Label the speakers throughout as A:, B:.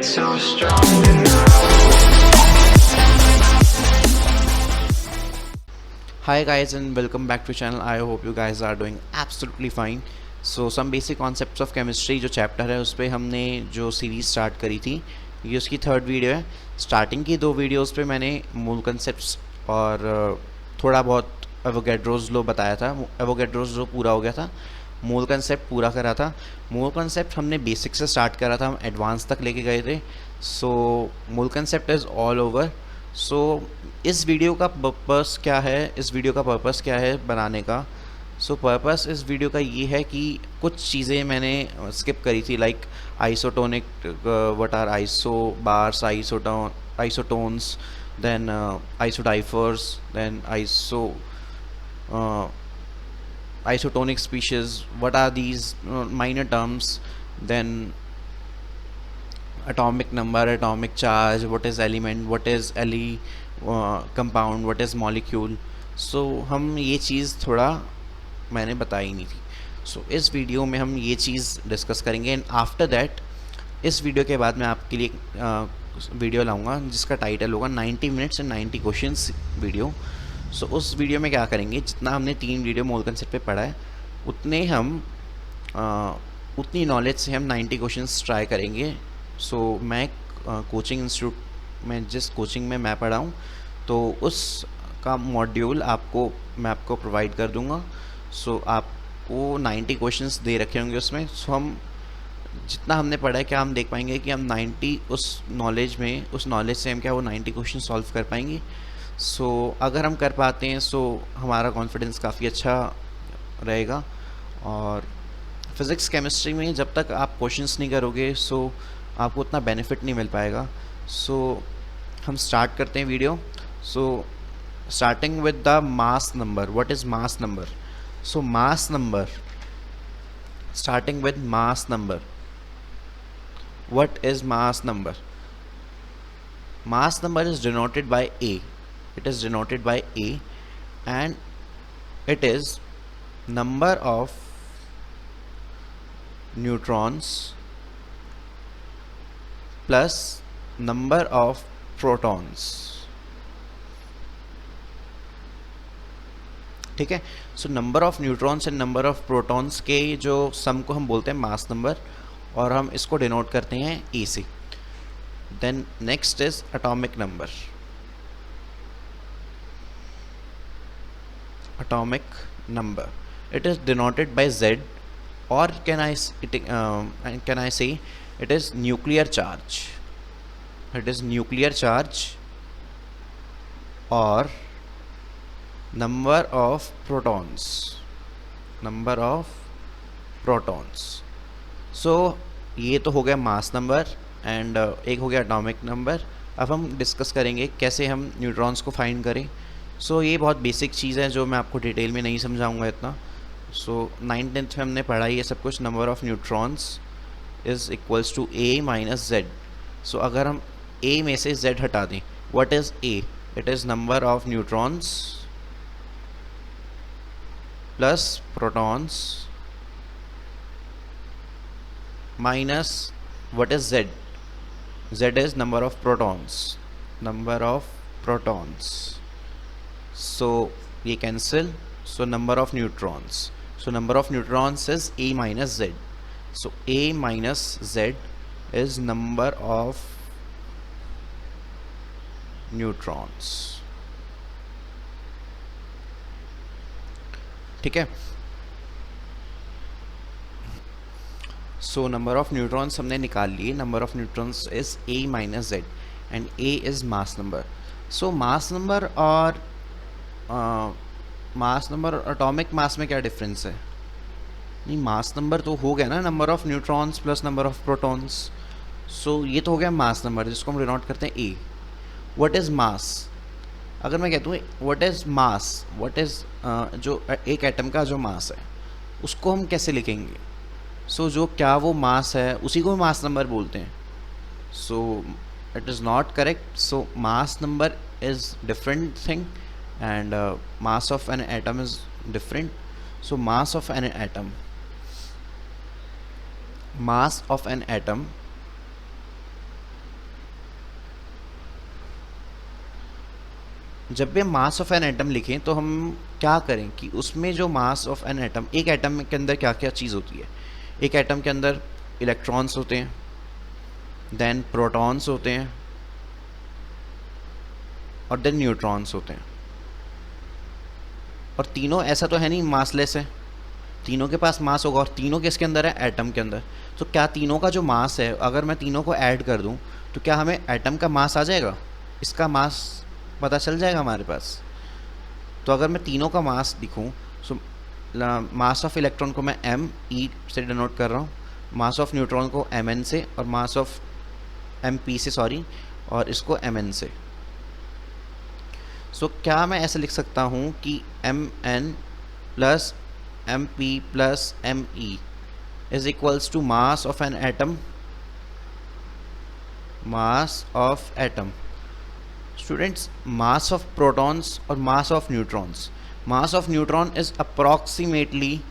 A: so strong tonight.
B: Hi guys and welcome back to channel. I hope you guys are doing absolutely fine. So some basic concepts of chemistry जो chapter है उस पर हमने जो series start करी थी, ये उसकी थर्ड वीडियो है. स्टार्टिंग की दो वीडियोस पे मैंने मूल कंसेप्ट्स और थोड़ा बहुत एवोगैड्रोस लॉ बताया था. एवोगैड्रोस लॉ पूरा हो गया था, मूल कंसेप्ट पूरा करा था. मूल कंसेप्ट हमने बेसिक से स्टार्ट करा था, हम एडवांस तक लेके गए थे. सो मूल कंसेप्ट इज़ ऑल ओवर. सो इस वीडियो का पर्पस क्या है, इस वीडियो का पर्पस क्या है बनाने का. सो पर्पस इस वीडियो का ये है कि कुछ चीज़ें मैंने स्किप करी थी, like isotonic, what are isobars, isotones, then isodiphers, then isotonic species, what are these minor terms, then atomic number, atomic charge, what is element, what is compound, what is molecule. So हम ये चीज़ थोड़ा मैंने बताई नहीं थी. सो इस video में हम ये चीज़ डिस्कस करेंगे. एंड आफ्टर दैट, इस वीडियो के बाद मैं आपके लिए वीडियो लाऊंगा जिसका टाइटल होगा 90 मिनट्स एंड 90 क्वेश्चंस वीडियो. सो उस वीडियो में क्या करेंगे, जितना हमने 3 वीडियो मोल कंसेप्ट पे पढ़ा है उतनी नॉलेज से हम 90 क्वेश्चंस ट्राई करेंगे. सो मैं कोचिंग इंस्टीट्यूट में, जिस कोचिंग में मैं पढ़ा हूँ, तो उस का मॉड्यूल मैं आपको प्रोवाइड कर दूँगा. सो आपको 90 क्वेश्चंस दे रखे होंगे उसमें. सो हम जितना हमने पढ़ा है, क्या हम देख पाएंगे कि हम 90 उस नॉलेज से हम क्या वो 90 क्वेश्चन सॉल्व कर पाएंगे. सो अगर हम कर पाते हैं सो हमारा कॉन्फिडेंस काफ़ी अच्छा रहेगा. और फिज़िक्स केमिस्ट्री में जब तक आप क्वेश्चंस नहीं करोगे सो आपको उतना बेनिफिट नहीं मिल पाएगा. सो हम स्टार्ट करते हैं video. So starting with the mass number. What is mass number? So mass number, starting with mass number. What is mass number? Mass number is denoted by A. It is denoted by A, and it is number of neutrons plus number of protons. ठीक है. सो number of neutrons and number of protons के जो सम को हम बोलते हैं mass number, और हम इसको डिनोट करते हैं ए से. Then next is atomic number. Atomic number, it is denoted by Z, और can I say it is nuclear charge. It is nuclear charge और number of protons. So ये तो हो गया मास नंबर एंड एक हो गया एटॉमिक नंबर. अब हम डिस्कस करेंगे कैसे हम न्यूट्रॉन्स को फाइंड करें. सो ये बहुत बेसिक चीज़ है जो मैं आपको डिटेल में नहीं समझाऊंगा इतना. सो 9th में हमने पढ़ा ये सब कुछ. Number of neutrons is equals to A minus Z. So अगर हम ए में से जेड हटा दें, what is A? It is number of neutrons plus protons minus what is Z? Z is number of protons. So ये cancel. So number of neutrons. So number of neutrons is A minus Z. So A minus Z is number of neutrons. ठीक है. सो number of neutrons हमने निकाल लिए. Number of neutrons is a minus Z and A is mass number. So mass number और atomic mass में क्या difference है? नहीं, मास नंबर तो हो गया ना, number of neutrons plus number of protons. So ये तो हो गया मास नंबर जिसको हम डिनोट करते हैं ए. What is mass? अगर मैं कहता हूँ what is mass, what is जो एक एटम का जो मास है उसको हम कैसे लिखेंगे? सो जो क्या वो मास है उसी को मास नंबर बोलते हैं. सो it is not correct. So mass number is different thing and mass of an atom is different. So mass of an atom जब भी हम मास ऑफ एन एटम लिखें तो हम क्या करें कि उसमें जो मास ऑफ एन एटम, एक एटम के अंदर क्या क्या चीज़ होती है। एक एटम के अंदर इलेक्ट्रॉन्स होते हैं, देन प्रोटॉन्स होते हैं, और देन न्यूट्रॉन्स होते हैं। और तीनों ऐसा तो है नहीं मासलेस है, तीनों के पास मास होगा, और तीनों किसके अंदर है, एटम के अंदर। तो क्या तीनों का जो मास है, अगर मैं तीनों को ऐड कर दूं तो क्या हमें एटम का मास आ जाएगा, इसका मास पता चल जाएगा हमारे पास। तो अगर मैं तीनों का मास लिखूं, सो मास ऑफ इलेक्ट्रॉन को मैं एम ई से डिनोट कर रहा हूँ, मास ऑफ न्यूट्रॉन को एम एन से, और मास ऑफ एम पी से, सॉरी, और इसको एम एन से। सो क्या मैं ऐसे लिख सकता हूँ कि M N plus M P plus M E is equals to mass of an atom, mass of atom. Students, mass of protons और mass of neutrons, mass of neutron is approximately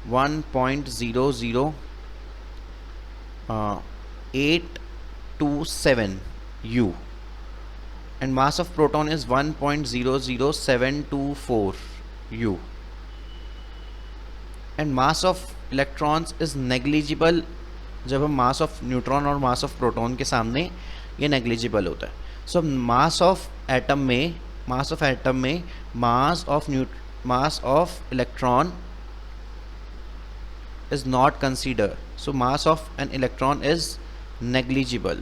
B: 1.00827 U, and mass of proton is 1.00724 U, and mass of electrons is negligible। जब हम मास of neutron और mass of proton के सामने ये negligible होता है। सो मास of atom में mass of electron is not considered, so mass of an electron is negligible।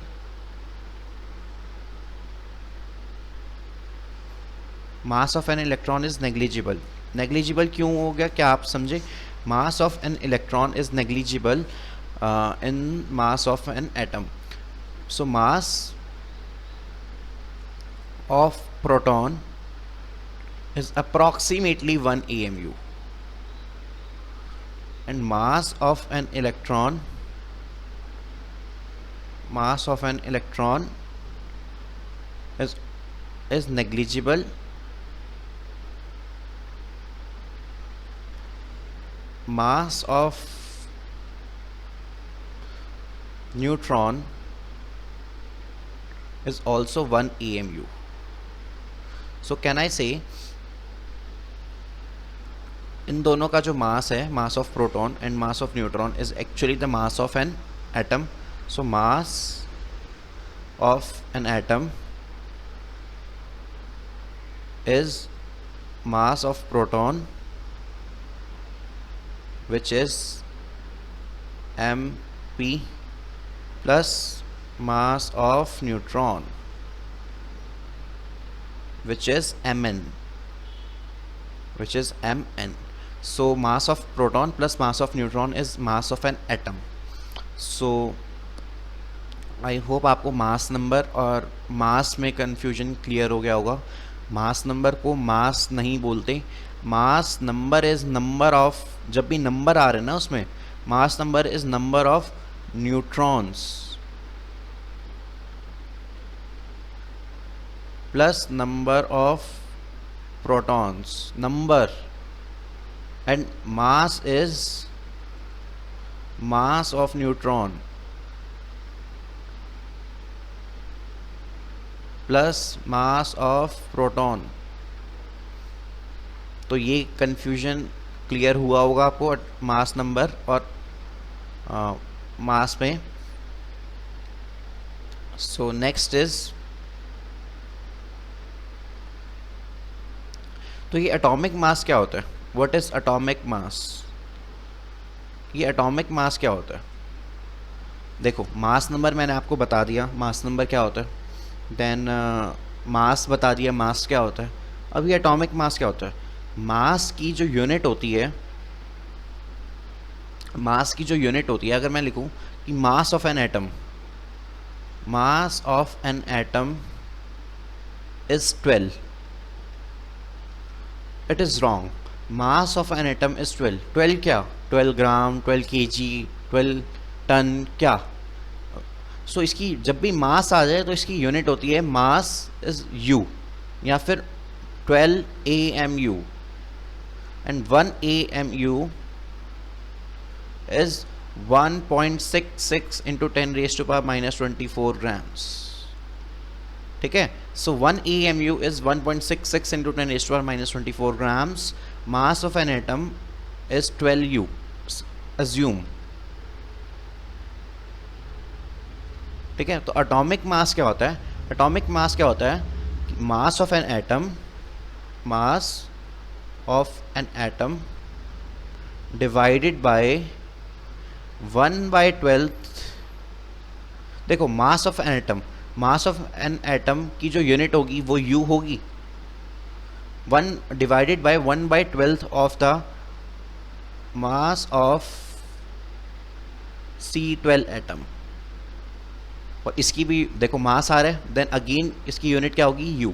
B: Mass of an electron is negligible. Negligible क्यों हो गया, क्या आप समझे? मास of an electron is negligible in mass of an atom. So mass of proton is approximately 1 AMU, and mass of an electron is negligible mass of neutron is also 1 AMU। So can I say इन दोनों का जो मास है, mass of proton and mass of neutron is actually the mass of an atom. So mass of an atom is mass of proton which is mp plus mass of neutron which is mn, so mass of proton plus mass of neutron is mass of an atom। so I hope आपको mass number और मास में confusion clear हो गया होगा। Mass number को मास नहीं बोलते, mass number is number of, जब भी नंबर आ रहे हैं ना उसमें, mass number is number of neutrons plus number of protons, number, and mass is mass of neutron plus mass of proton। तो ये confusion क्लियर हुआ होगा आपको मास नंबर और मास में। सो नेक्स्ट इज, तो ये एटॉमिक मास क्या होता है? What is atomic mass? ये एटॉमिक मास क्या होता है? देखो, मास नंबर मैंने आपको बता दिया मास नंबर क्या होता है, देन मास बता दिया मास क्या होता है। अब ये एटॉमिक मास क्या होता है? मास की जो यूनिट होती है, अगर मैं लिखूं कि मास of an atom is 12, it is wrong. Mass of an atom is 12। 12 क्या? 12 ग्राम, 12 kg, 12 टन, क्या? सो इसकी जब भी मास आ जाए तो इसकी यूनिट होती है मास इज U, या फिर 12 AMU, and 1 AMU is 1.66 × 10⁻⁻24 grams. ठीक है. सो 1 AMU is 1.66 into 10 raised to power minus 24 grams. Mass of an atom is 12U. Assume. ठीक है. तो एटॉमिक मास क्या होता है? एटॉमिक मास क्या होता है? मास of an atom, mass of an atom divided by 1/12. देखो मास ऑफ एन एटम की जो यूनिट होगी वो U होगी. 1 divided by 1/12 of the mass of C12 atom. और इसकी भी देखो मास आ रहा है, देन अगेन इसकी यूनिट क्या होगी? U.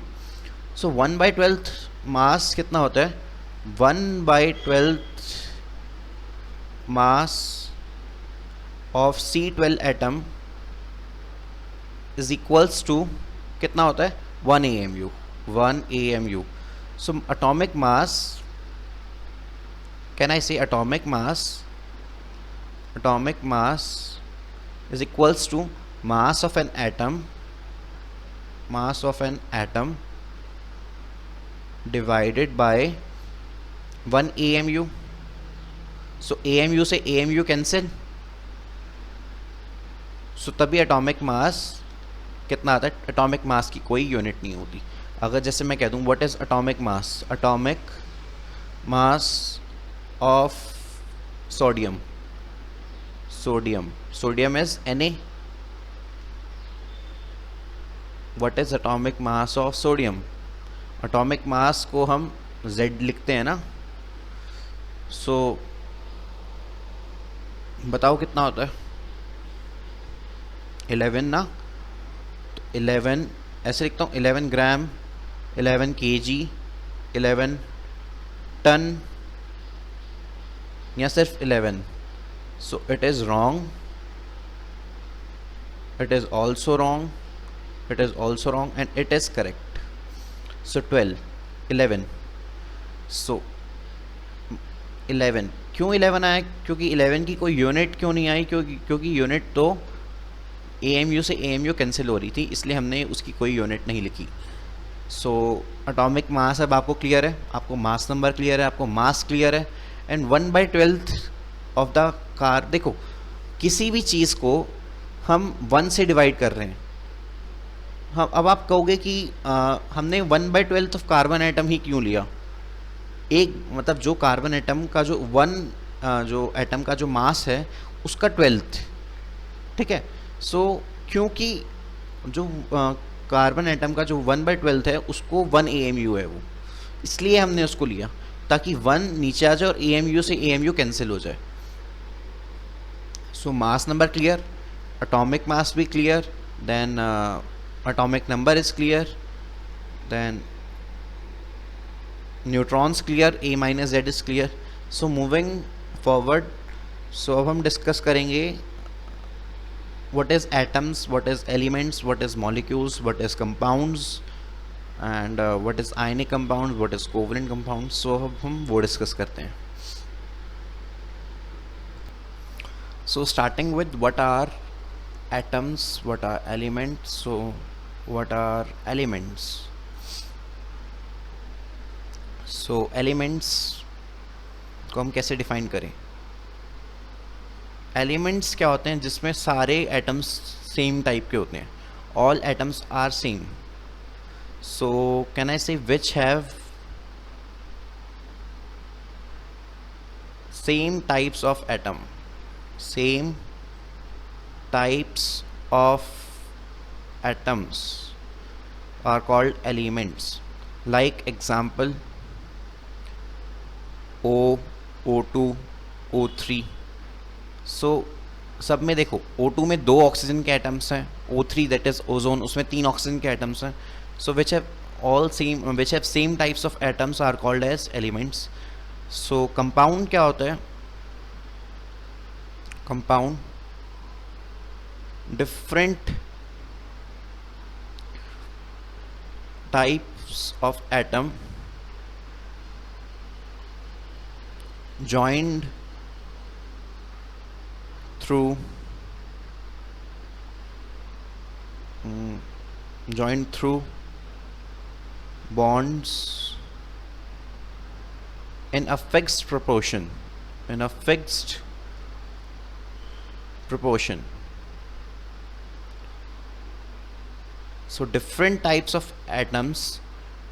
B: सो 1/12 मास कितना होता है? 1/12 mass of C12 atom is equals to कितना होता है? 1 AMU. 1 AMU. So atomic mass, can I say atomic mass is equals to mass of an atom divided by 1 AMU. so AMU से AMU cancel, सो तभी atomic mass कितना आता है? Atomic मास की कोई यूनिट नहीं होती. अगर जैसे मैं कह दूं what is atomic mass of sodium is Na. What is atomic mass of sodium? Atomic mass को हम Z लिखते हैं ना. सो बताओ कितना होता है? 11 ना. तो 11 ऐसे लिखता हूँ, 11 ग्राम, 11 kg, 11 टन, या सिर्फ 11. So it is wrong. It is also wrong. It is also wrong, and it is correct. So 12, 11. So 11 क्यों 11 आया? क्योंकि 11 की कोई यूनिट क्यों नहीं आई? क्योंकि यूनिट तो AMU से AMU कैंसिल हो रही थी, इसलिए हमने उसकी कोई यूनिट नहीं लिखी. सो एटॉमिक मास अब आपको क्लियर है, आपको मास नंबर क्लियर है, आपको मास क्लियर है. And 1/12 of the car. देखो किसी भी चीज़ को हम 1 से डिवाइड कर रहे हैं. हम अब आप कहोगे कि हमने 1/12 ऑफ कार्बन एटम ही क्यों लिया? एक मतलब जो कार्बन एटम का जो जो एटम का जो मास है उसका 12th. ठीक है. सो क्योंकि जो कार्बन एटम का जो 1/12 है उसको 1 AMU है, वो इसलिए हमने उसको लिया ताकि 1 नीचे आ जाए और AMU से AMU कैंसिल हो जाए. So mass number clear, atomic mass भी clear, then atomic number is clear, then neutrons clear, A - Z is clear. So moving forward, so अब हम डिस्कस करेंगे what is atoms, what is elements, what is molecules, what is compounds, and what is ionic compounds, what is covalent compounds. So अब हम वो discuss करते हैं. So starting with what are atoms, what are elements. So what are elements? So elements को हम कैसे define करें? Elements क्या होते हैं? जिसमें सारे एटम्स सेम टाइप के होते हैं. All atoms are same. So can I say which have same types of atom. Same types of atoms are called elements. Like example O, O2, O3. So सब में देखो O2 में 2 oxygen के atoms हैं, O3 that is ozone उसमें 3 oxygen के atoms हैं. So which have same types of atoms are called as elements. So compound क्या होता है? Compound different types of atom joined through joined through bonds in a fixed proportion, in a fixed proportion. So different types of atoms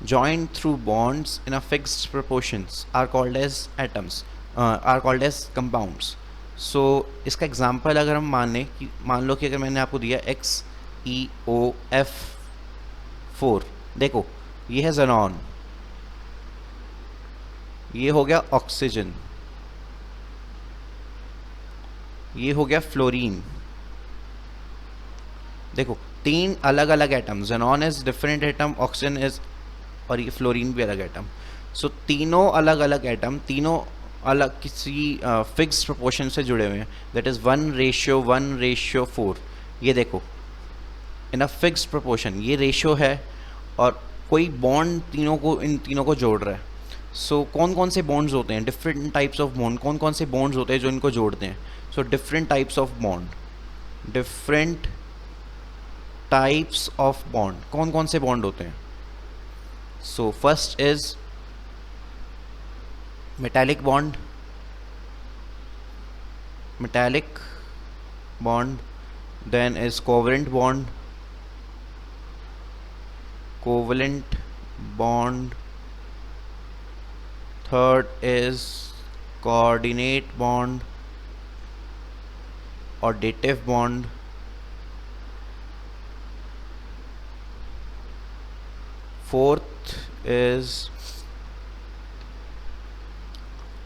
B: joined through bonds in a fixed proportions are called as atoms, are called as compounds. So इसका example अगर हम मान लो कि अगर मैंने आपको दिया XeOF4, देखो ये है ज़ेनॉन, ये हो गया ऑक्सीजन, ये हो गया फ्लोरीन। देखो तीन अलग अलग atom, xenon is different atom, oxygen is, और ये फ्लोरीन भी अलग एटम। सो तीनों अलग अलग एटम, तीनों अलग किसी फिक्स्ड प्रोपोर्शन से जुड़े हुए हैं, दैट इज़ 1:1:4। ये देखो इन अ फिक्स्ड प्रोपोर्शन, ये रेशियो है, और कोई बॉन्ड तीनों को, इन तीनों को जोड़ रहा है। सो कौन कौन से बॉन्ड्स होते हैं, डिफरेंट टाइप्स ऑफ बॉन्ड, कौन कौन से बॉन्ड्स होते हैं जो इनको जोड़ते हैं। So different types of bond, different types of bond, कौन कौन से बॉन्ड होते हैं। So first is metallic bond, metallic bond, then is covalent bond, covalent bond, third is coordinate bond or dative bond, fourth is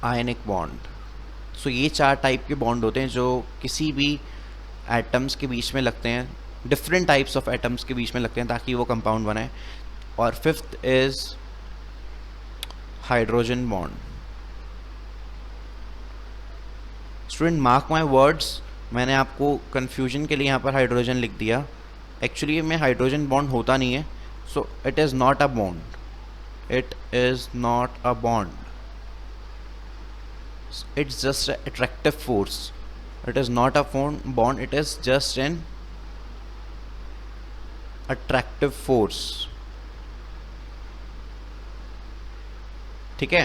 B: ionic bond. So ये चार type के bond होते हैं जो किसी भी एटम्स के बीच में लगते हैं, डिफरेंट टाइप्स ऑफ एटम्स के बीच में लगते हैं ताकि वो कंपाउंड बनाए। और fifth is hydrogen bond. Student mark my words, मैंने आपको कन्फ्यूजन के लिए यहाँ पर हाइड्रोजन लिख दिया, एक्चुअली में हाइड्रोजन बॉन्ड होता नहीं है। So it is not a bond, it is not a bond, it's just an attractive force, it is not a bond, it is just an attractive force, ठीक है।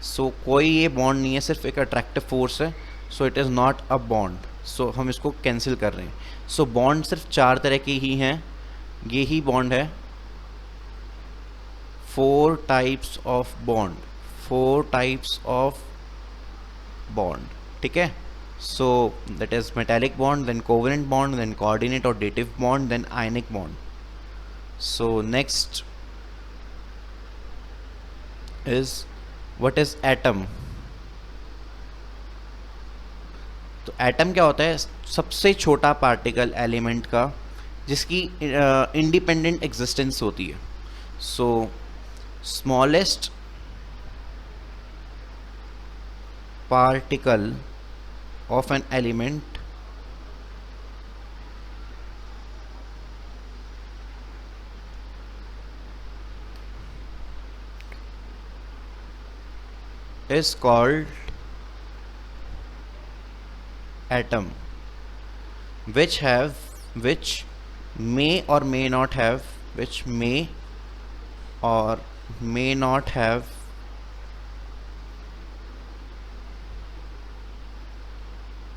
B: सो कोई ये बॉन्ड नहीं है, सिर्फ एक अट्रैक्टिव फोर्स है। So it is not a bond, so हम इसको कैंसिल कर रहे हैं। सो बॉन्ड सिर्फ चार तरह के ही हैं, ये ही बॉन्ड है, 4 types of bond, 4 types of bond, ठीक है। So that is metallic bond, then covalent bond, then coordinate और dative bond, then ionic bond. So next is what is atom. तो एटम क्या होता है, सबसे छोटा पार्टिकल एलिमेंट का जिसकी इंडिपेंडेंट एग्जिस्टेंस होती है। सो smallest particle of an element is called atom, which may or may not have, which may or may not have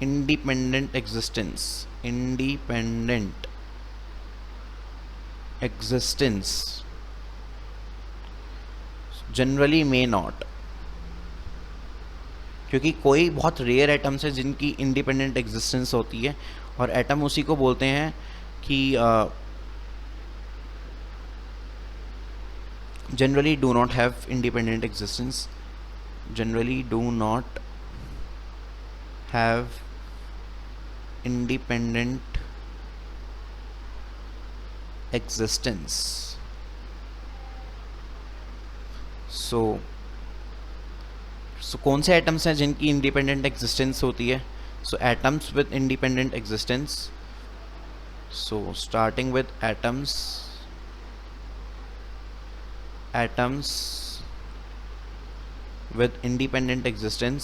B: independent existence, independent existence, generally may not, क्योंकि कोई बहुत rare atoms है जिनकी independent existence होती है, और atom उसी को बोलते हैं कि generally do not have independent existence, generally do not have independent existence. So कौन से एटम्स हैं जिनकी इंडिपेंडेंट एग्जिस्टेंस होती है। So atoms with independent existence, so starting with atoms, atoms with independent existence,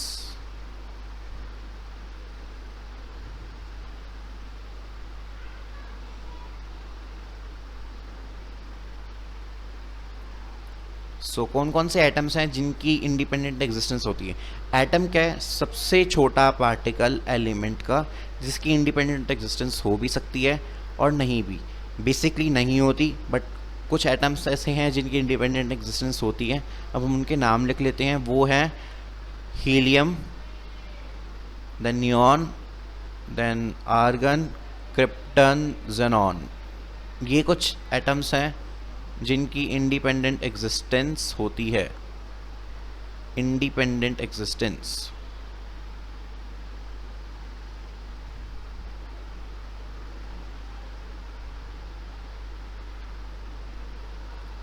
B: so कौन कौन से एटम्स हैं जिनकी इंडिपेंडेंट एग्जिस्टेंस होती है? एटम क्या है? सबसे छोटा पार्टिकल एलिमेंट का जिसकी इंडिपेंडेंट एग्जिस्टेंस हो भी सकती है और नहीं भी। बेसिकली नहीं होती, बट कुछ एटम्स ऐसे हैं जिनकी इंडिपेंडेंट एग्जिस्टेंस होती है। अब हम उनके नाम लिख लेते हैं। वो हैं helium, then neon, then argon, krypton, xenon. ये कुछ एटम्स हैं जिनकी इंडिपेंडेंट एग्जिस्टेंस होती है। Independent existence.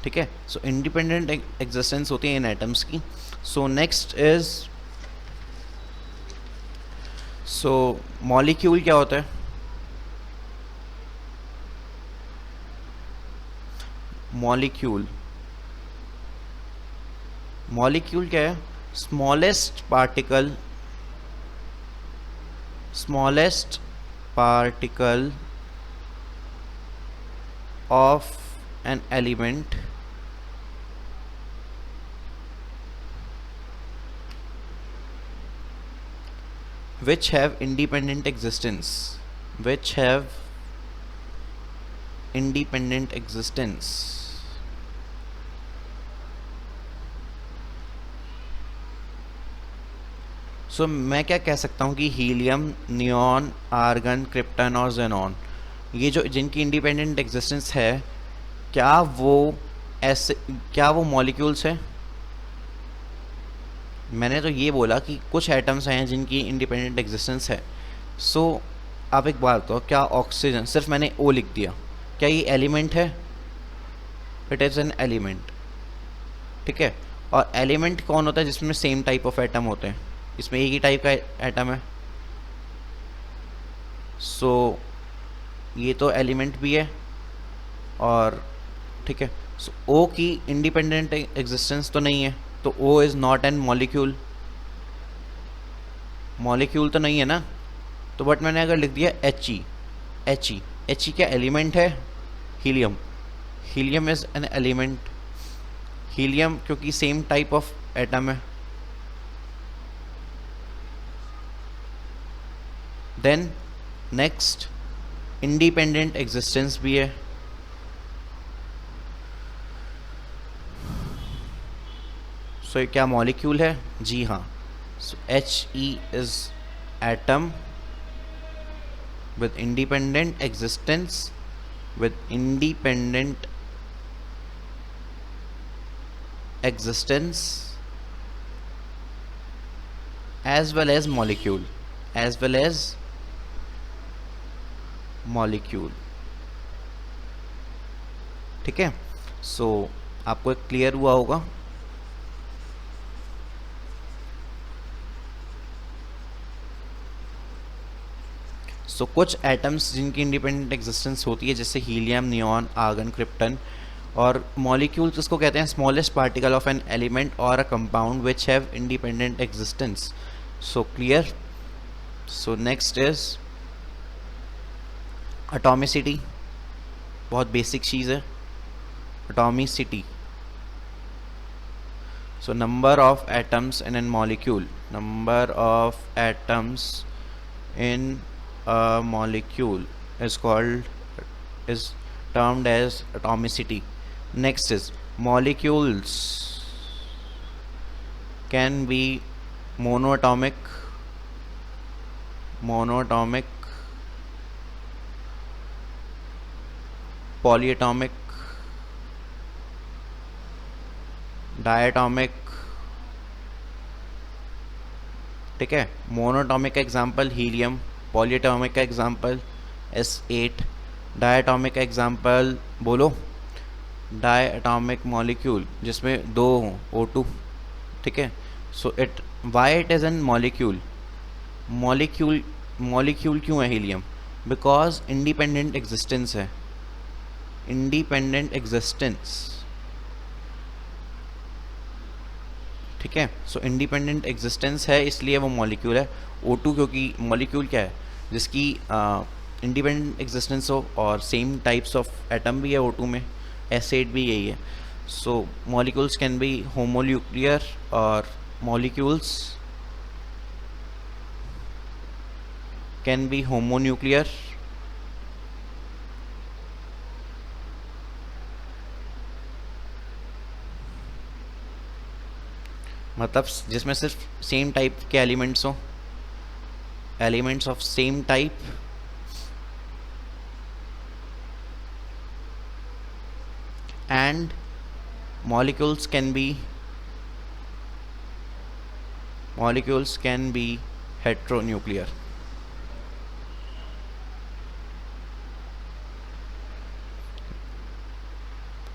B: ठीक है, सो इंडिपेंडेंट एग्जिस्टेंस होती है इन एटम्स की। सो नेक्स्ट इज, सो मॉलिक्यूल क्या होता है? मॉलिक्यूल, मॉलिक्यूल क्या है? Smallest particle, smallest particle of an element which have independent existence, which have independent existence. सो मैं क्या कह सकता हूँ कि हीलियम, नियॉन, आर्गन, क्रिप्टन और ज़ेनॉन, ये जो जिनकी इंडिपेंडेंट एग्जिस्टेंस है, क्या वो मॉलिक्यूल्स हैं? मैंने तो ये बोला कि कुछ एटम्स हैं जिनकी इंडिपेंडेंट एग्जिस्टेंस है। सो आप एक बात बताओ, क्या ऑक्सीजन, सिर्फ मैंने ओ लिख दिया, क्या ये एलिमेंट है? It is an element. ठीक है, और एलिमेंट कौन होता है? जिसमें सेम टाइप ऑफ एटम होते हैं। इसमें एक ही टाइप का एटम है। सो ये तो एलिमेंट भी है। और ठीक है, सो ओ की इंडिपेंडेंट एग्जिस्टेंस तो नहीं है, तो O is not an molecule. Molecule तो नहीं है ना। तो बट मैंने अगर लिख दिया एच ई क्या एलिमेंट है? Helium, helium is an element. Helium क्योंकि सेम टाइप ऑफ एटम है। देन नेक्स्ट, इंडिपेंडेंट एग्जिस्टेंस भी है। सो ये क्या मॉलिक्यूल है? जी हाँ। So H E is atom with independent existence, with independent existence as well as molecule, as well as molecule। ठीक है, सो आपको क्लियर हुआ होगा। सो कुछ एटम्स जिनकी इंडिपेंडेंट एग्जिस्टेंस होती है, जैसे हीलियम, नियॉन, आर्गन, क्रिप्टन। और मॉलिक्यूल्स इसको कहते हैं smallest particle of an element और a compound which have independent existence. So clear. So next is atomicity. बहुत बेसिक चीज़ है atomicity. So number of atoms in an molecule, number of atoms in a molecule is termed as atomicity. Next is molecules can be monatomic, polyatomic, diatomic। ठीक है, monatomic का example helium, polyatomic का example S8, diatomic का example बोलो, diatomic molecule जिसमें दो हों O2। ठीक है, so why it is an molecule. Molecule क्यों है हीलियम? बिकॉज इंडिपेंडेंट एग्जिस्टेंस है, इंडिपेंडेंट एग्जिस्टेंस। ठीक है, सो इंडिपेंडेंट एग्जिस्टेंस है इसलिए वो मॉलिक्यूल है। O2 क्योंकि मॉलिक्यूल क्या है? जिसकी इंडिपेंडेंट एग्जिस्टेंस हो और सेम टाइप्स ऑफ एटम भी है O2 में, S8 भी यही है। So molecules can be homonuclear or molecules can be homonuclear मतलब जिसमें सिर्फ सेम टाइप के एलिमेंट्स हो, elements of same type, and molecules can be heteronuclear.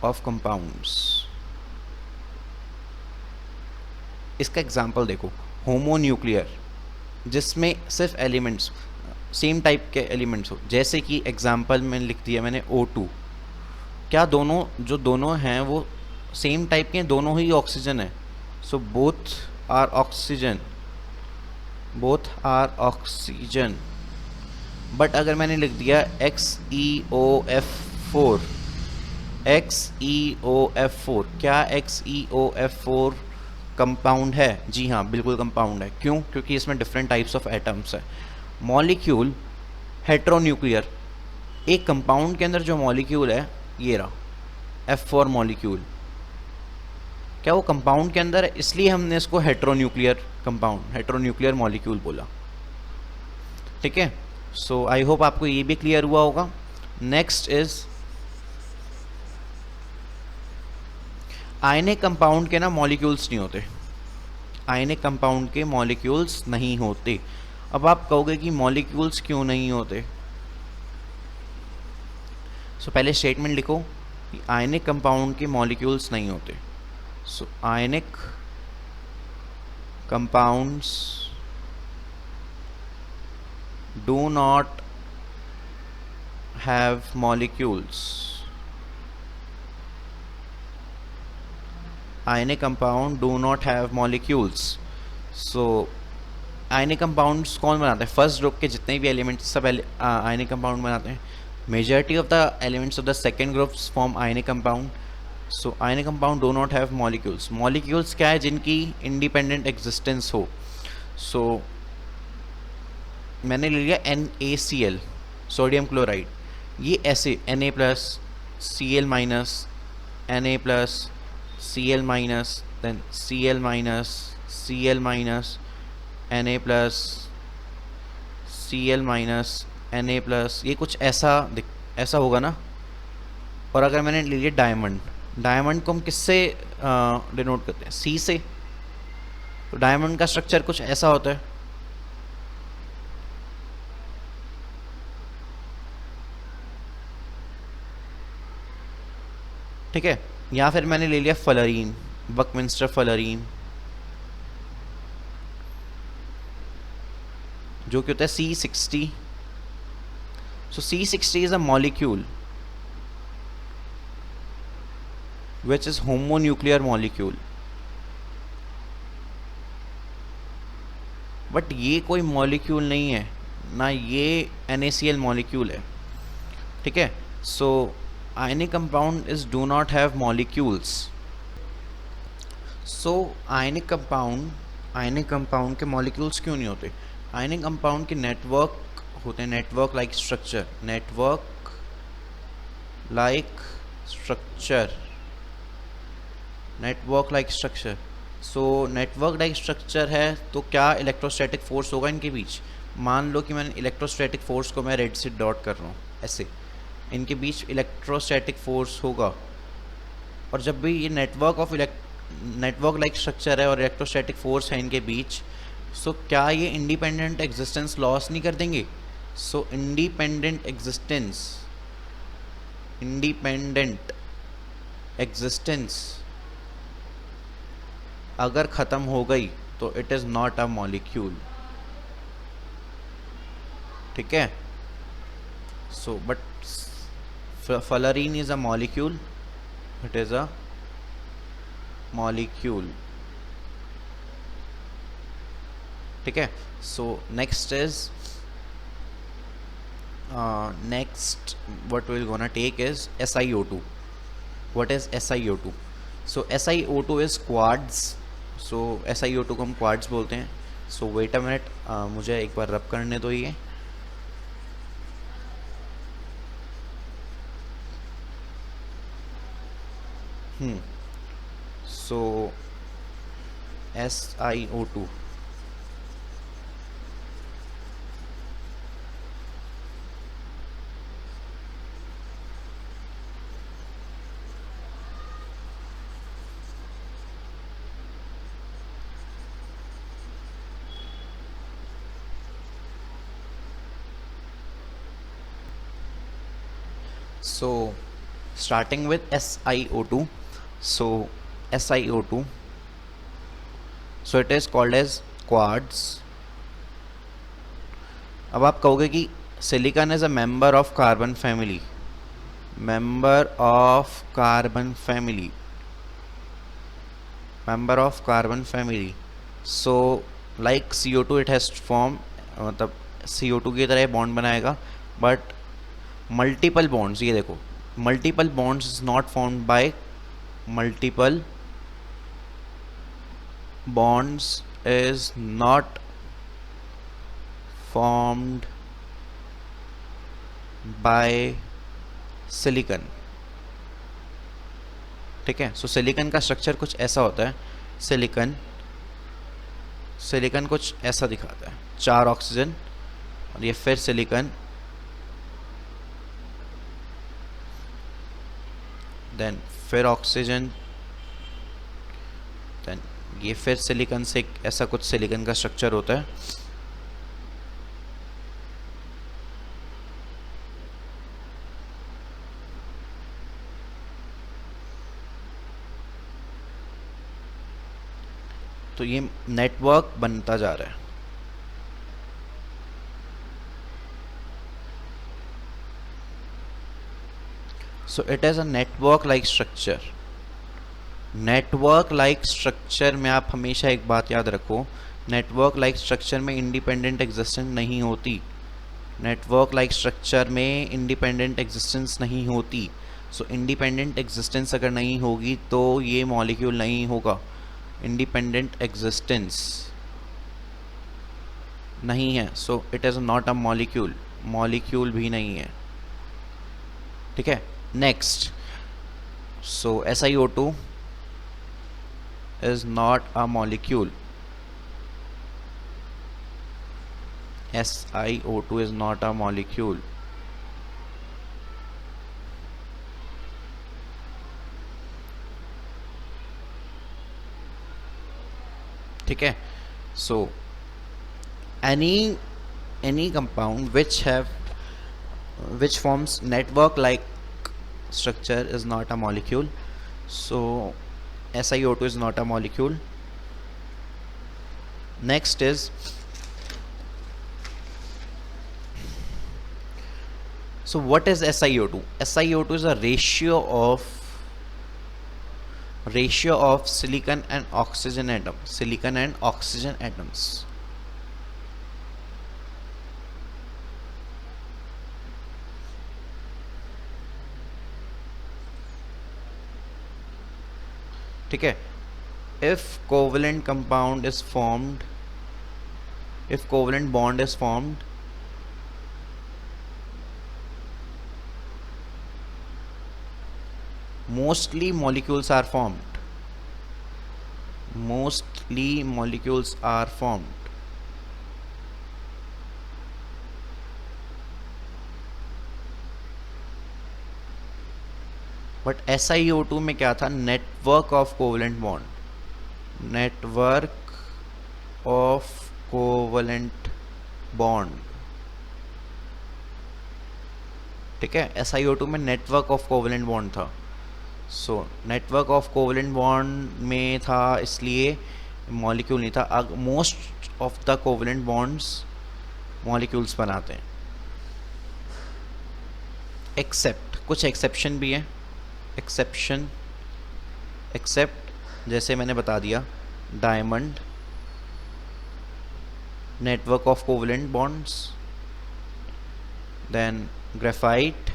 B: Of compounds. इसका एग्जाम्पल देखो, होमोन्यूक्लियर जिसमें सिर्फ एलिमेंट्स सेम टाइप के एलिमेंट्स हो, जैसे कि एग्जाम्पल में लिख दिया मैंने O2। क्या दोनों हैं वो सेम टाइप के हैं? दोनों ही ऑक्सीजन है, so both are oxygen. But अगर मैंने लिख दिया XeOF4, क्या XeOF4 कंपाउंड है? जी हाँ, बिल्कुल कंपाउंड है। क्यों? क्योंकि इसमें डिफरेंट टाइप्स ऑफ एटम्स है। मॉलिक्यूल हेट्रोन्यूक्लियर, एक कंपाउंड के अंदर जो मॉलिक्यूल है ये रहा F4 मॉलिक्यूल, क्या वो कंपाउंड के अंदर है? इसलिए हमने इसको हेट्रोन्यूक्लियर मॉलिक्यूल बोला। ठीक है, सो आई होप आपको ये भी क्लियर हुआ होगा। नेक्स्ट इज आयनिक कंपाउंड के ना मॉलिक्यूल्स नहीं होते, आयनिक कंपाउंड के मॉलिक्यूल्स नहीं होते। अब आप कहोगे कि मॉलिक्यूल्स क्यों नहीं होते? सो पहले स्टेटमेंट लिखो कि आयनिक कंपाउंड के मॉलिक्यूल्स नहीं होते। So ionic compounds do not have molecules. Ionic compound do not have molecules. So ionic compounds कौन बनाते हैं? फर्स्ट ग्रुप के जितने भी एलिमेंट्स सब आयनिक कंपाउंड बनाते हैं। Majority of the elements of the second groups form ionic compound. So ionic compound do not have molecules. Molecules क्या है? जिनकी इंडिपेंडेंट एग्जिस्टेंस हो। सो मैंने ले लिया NaCl, सोडियम क्लोराइड। ये ऐसे Na plus Cl minus, Na plus Cl minus, then Cl minus, Cl minus, Na plus, Cl minus, Na plus, ये कुछ ऐसा होगा ना। और अगर मैंने ले लिया डायमंड, डायमंड को हम किससे डिनोट करते हैं? C से। तो डायमंड का स्ट्रक्चर कुछ ऐसा होता है। ठीक है, या फिर मैंने ले लिया फलरीन, बकमिंस्टर फलरीन, जो कि होता है C60। So C60 is a molecule which is homonuclear molecule. But ये कोई मॉलिक्यूल नहीं है ना, ये NaCl मॉलिक्यूल है। ठीक है, सो ionic compound is do not have molecules. So ionic compound के molecules क्यों नहीं होते? ionic compound के network होते हैं, network like structure, so network like structure है तो क्या इलेक्ट्रोस्टैटिक फोर्स होगा इनके बीच? मान लो कि मैंने इलेक्ट्रोस्टैटिक फोर्स को मैं रेड से डॉट कर रहा हूँ, ऐसे इनके बीच इलेक्ट्रोस्टैटिक फोर्स होगा। और जब भी ये नेटवर्क लाइक स्ट्रक्चर है और इलेक्ट्रोस्टैटिक फोर्स है इनके बीच, सो क्या ये इंडिपेंडेंट एग्जिस्टेंस लॉस नहीं कर देंगे? सो इंडिपेंडेंट एग्जिस्टेंस अगर ख़त्म हो गई तो it is not a molecule. ठीक है, so but fullerene is a molecule, it is a molecule। ठीक है, so next is next what we're gonna take is SiO2। what is SiO2? So SiO2 is quartz, so SiO2 को हम quartz बोलते हैं. सो wait a minute, मुझे एक बार रब करने दो ये. सो SiO2. So starting with SiO2. So SiO2, so it is called as quartz. अब आप कहोगे कि silicon is a member of carbon family, member of carbon family, member of carbon family. So like CO2 it has form, मतलब CO2 की तरह bond बनाएगा, but multiple bonds, ये देखो multiple bonds is not formed by, multiple bonds is not formed by silicon. ठीक है. सो silicon का structure कुछ ऐसा होता है. सिलिकॉन कुछ ऐसा दिखाता है, 4 ऑक्सीजन और ये फिर सिलिकॉन, देन फिर ऑक्सीजन, देन ये फिर सिलिकॉन से ऐसा कुछ सिलिकॉन का स्ट्रक्चर होता है. तो ये नेटवर्क बनता जा रहा है. So it is a network like structure. Network like structure में आप हमेशा एक बात याद रखो, नेटवर्क लाइक स्ट्रक्चर में इंडिपेंडेंट एग्जिस्टेंस नहीं होती. नेटवर्क लाइक स्ट्रक्चर में इंडिपेंडेंट एग्जिस्टेंस नहीं होती. सो इंडिपेंडेंट एग्जिस्टेंस अगर नहीं होगी तो ये मॉलिक्यूल नहीं होगा. इंडिपेंडेंट एग्जिस्टेंस नहीं है, so it is not a molecule. Molecule भी नहीं है. ठीक है. Next, so SiO2 is not a molecule. SiO2 is not a molecule. ठीक है. So any compound which forms network like structure is not a molecule. So SiO2 is not a molecule. Next is, so what is SiO2? SiO2 is a ratio of silicon and oxygen atom, silicon and oxygen atoms. ठीक है. if covalent bond is formed, mostly molecules are formed. But SiO2 में क्या था? Network of covalent bond. ठीक है. SiO2 में network of covalent bond था. So network of covalent bond में था, इसलिए मॉलिक्यूल नहीं था. Most of the covalent bonds molecules बनाते हैं, एक्सेप्ट कुछ एक्सेप्शन भी है. एक्सेप्ट जैसे मैंने बता दिया, diamond, network of covalent bonds, then graphite,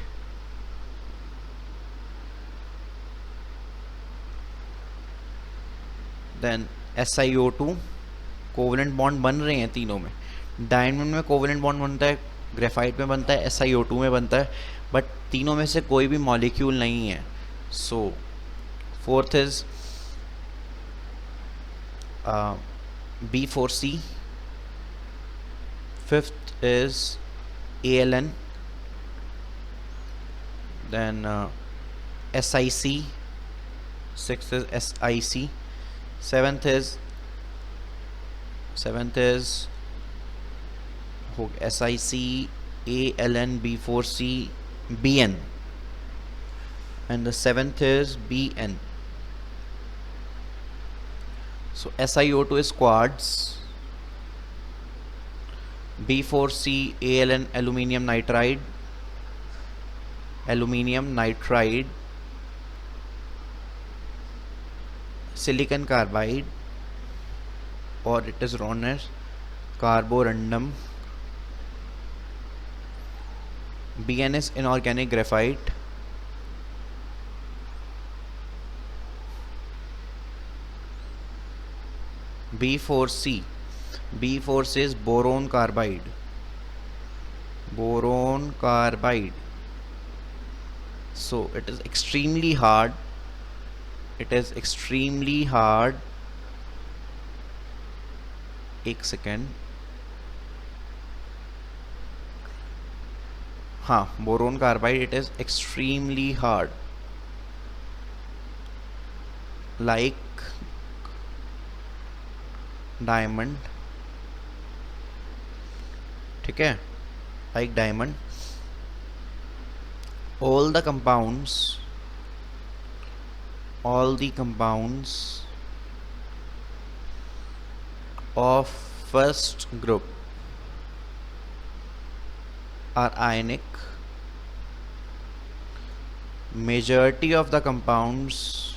B: then SiO2 covalent bond बन रहे हैं तीनों में. डायमंड में कोवलेंट बॉन्ड बनता है, ग्रेफाइट में बनता है, SiO2 में बनता है, बट तीनों में से कोई भी मॉलिक्यूल नहीं है. So fourth is B4C. Fifth is ALN. Then SiC. Sixth is SiC. Seventh is SiC, ALN, B4C, BN, and the seventh is BN. So SiO2 is quartz, B4C, ALN, aluminium nitride, silicon carbide, or it is known as carborundum. BN is inorganic graphite. B4C is boron carbide. So it is extremely hard. एक second. हाँ, boron carbide, it is extremely hard, like diamond. ठीक है, like diamond. all the compounds of first group are ionic. Majority of the compounds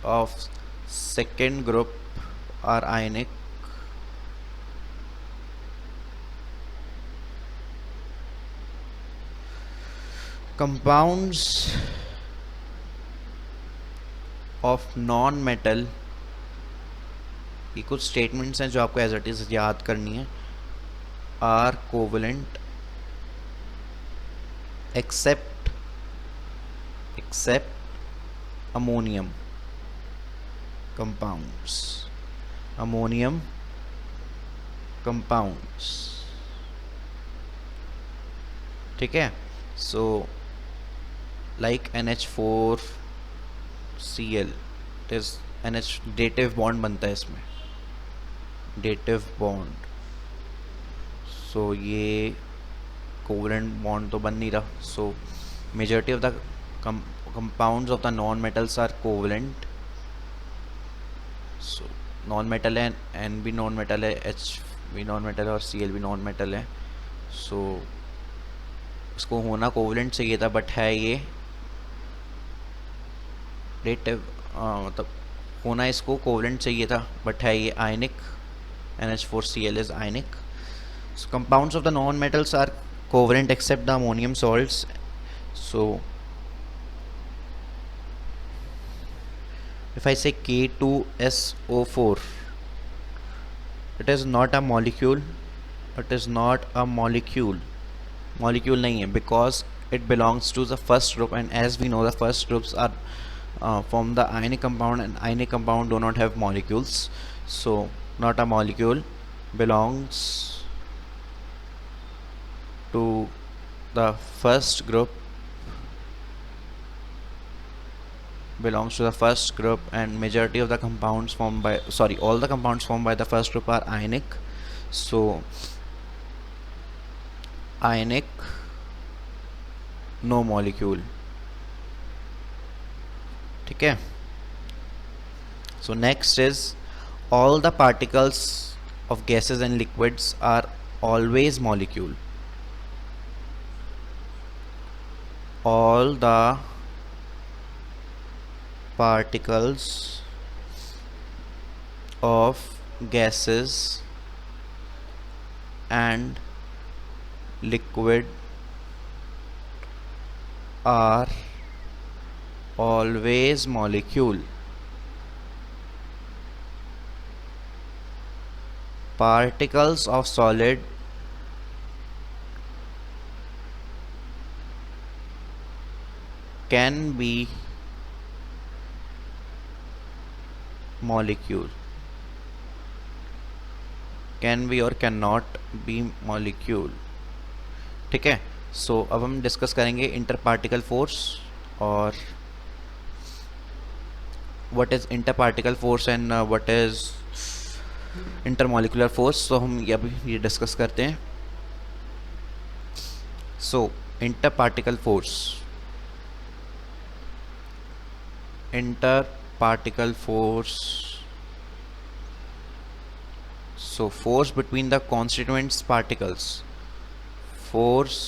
B: of second group are ionic. Compounds of non-metal, ये कुछ statements हैं जो आपको as it is याद करनी है. Are covalent except ammonium compounds. ठीक है. सो like NH4Cl, it is NH dative bond बनता है इसमें, dative bond. so ये covalent bond तो बन नहीं रहा. so majority of the compounds of the non-metals are covalent. so non-metal है, N भी non-metal है, H भी non-metal है और Cl भी non-metal है. so इसको होना कोवलेंट चाहिए था, बट है ये डेटिव, मतलब होना इसको कोवलेंट चाहिए था, बट है ये आयनिक. NH4Cl is ionic. So compounds of the non-metals are covalent except the ammonium salts. So if I say K2SO4, it is not a molecule. Molecule नहीं है, because it belongs to the first group, and as we know the first groups are from the ionic compound, and ionic compound do not have molecules. so not a molecule, belongs to the first group, and majority of the compounds formed by all the compounds formed by the first group are ionic. so ionic, no molecule. ठीक है. so next is all the particles of gases and liquids are always molecule. all the particles of gases and liquid are always molecule. Particles of solid can be molecule, can be और can not be molecule. ठीक है. So अब हम discuss करेंगे inter particle force और what is inter particle force and what is inter molecular force. तो हम ये अभी ये डिस्कस करते हैं. So inter particle force, inter particle force, so force between the constituents particles, force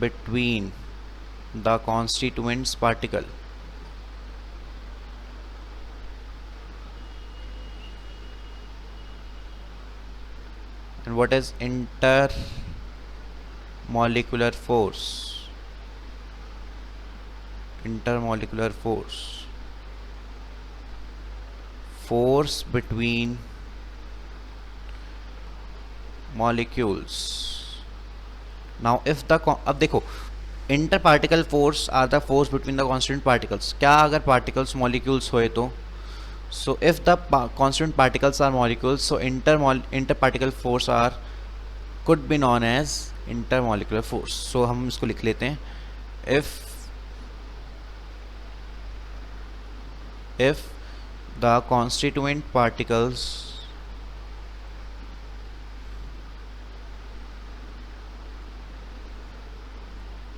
B: between the constituents particle. And what is intermolecular force? Intermolecular force, force between molecules. Now if the अब देखो inter particle force are the force between the constant particles. क्या अगर particles molecules हुए तो so if the constant particles are molecules so inter particle force are could be known as inter molecular force. So हम इसको लिख लेते हैं. if the constituent particles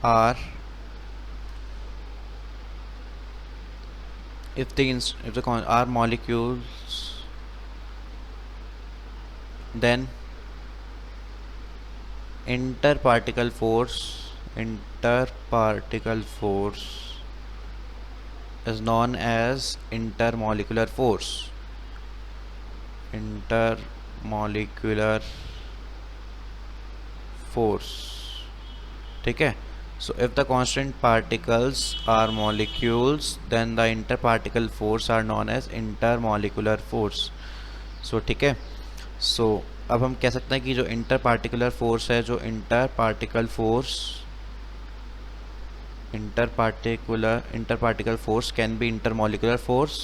B: are are molecules, then interparticle force is known as intermolecular force. Intermolecular force. ठीक है. So if the constant particles are molecules then the interparticle force are known as intermolecular force. So ठीक है. So अब हम कह सकते हैं कि जो interparticular force है, जो interparticle force can be intermolecular force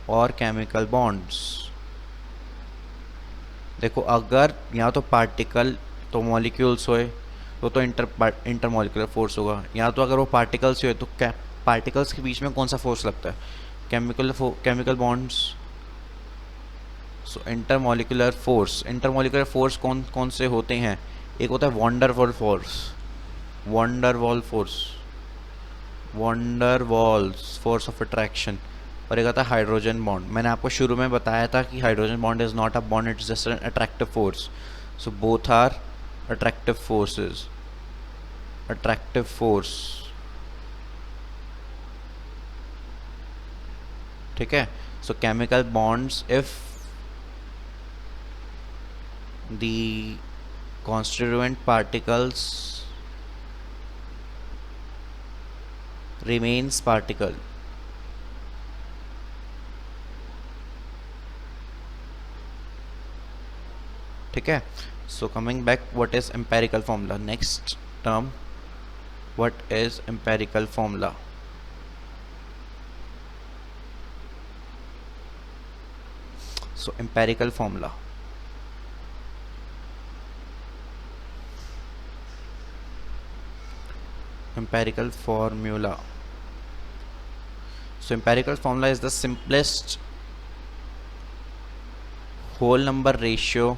B: और chemical bonds. देखो अगर यहाँ तो पार्टिकल तो मॉलिक्यूल्स होए तो इंटरमॉलिकुलर फोर्स होगा. यहाँ तो अगर वो पार्टिकल्स हुए तो पार्टिकल्स के बीच में कौन सा फोर्स लगता है? Chemical bonds. So intermolecular force कौन से होते हैं? एक होता है वॉन्डरवॉल्स फोर्स ऑफ अट्रैक्शन, और एक आता है हाइड्रोजन बॉन्ड. मैंने आपको शुरू में बताया था कि hydrogen bond is not a bond, it's just an attractive force. So both are attractive force. ठीक है. So chemical bonds, if the constituent particles remains particle. ठीक है. So coming back, what is empirical formula? Next term, what is empirical formula? So empirical formula, so empirical formula is the simplest whole number ratio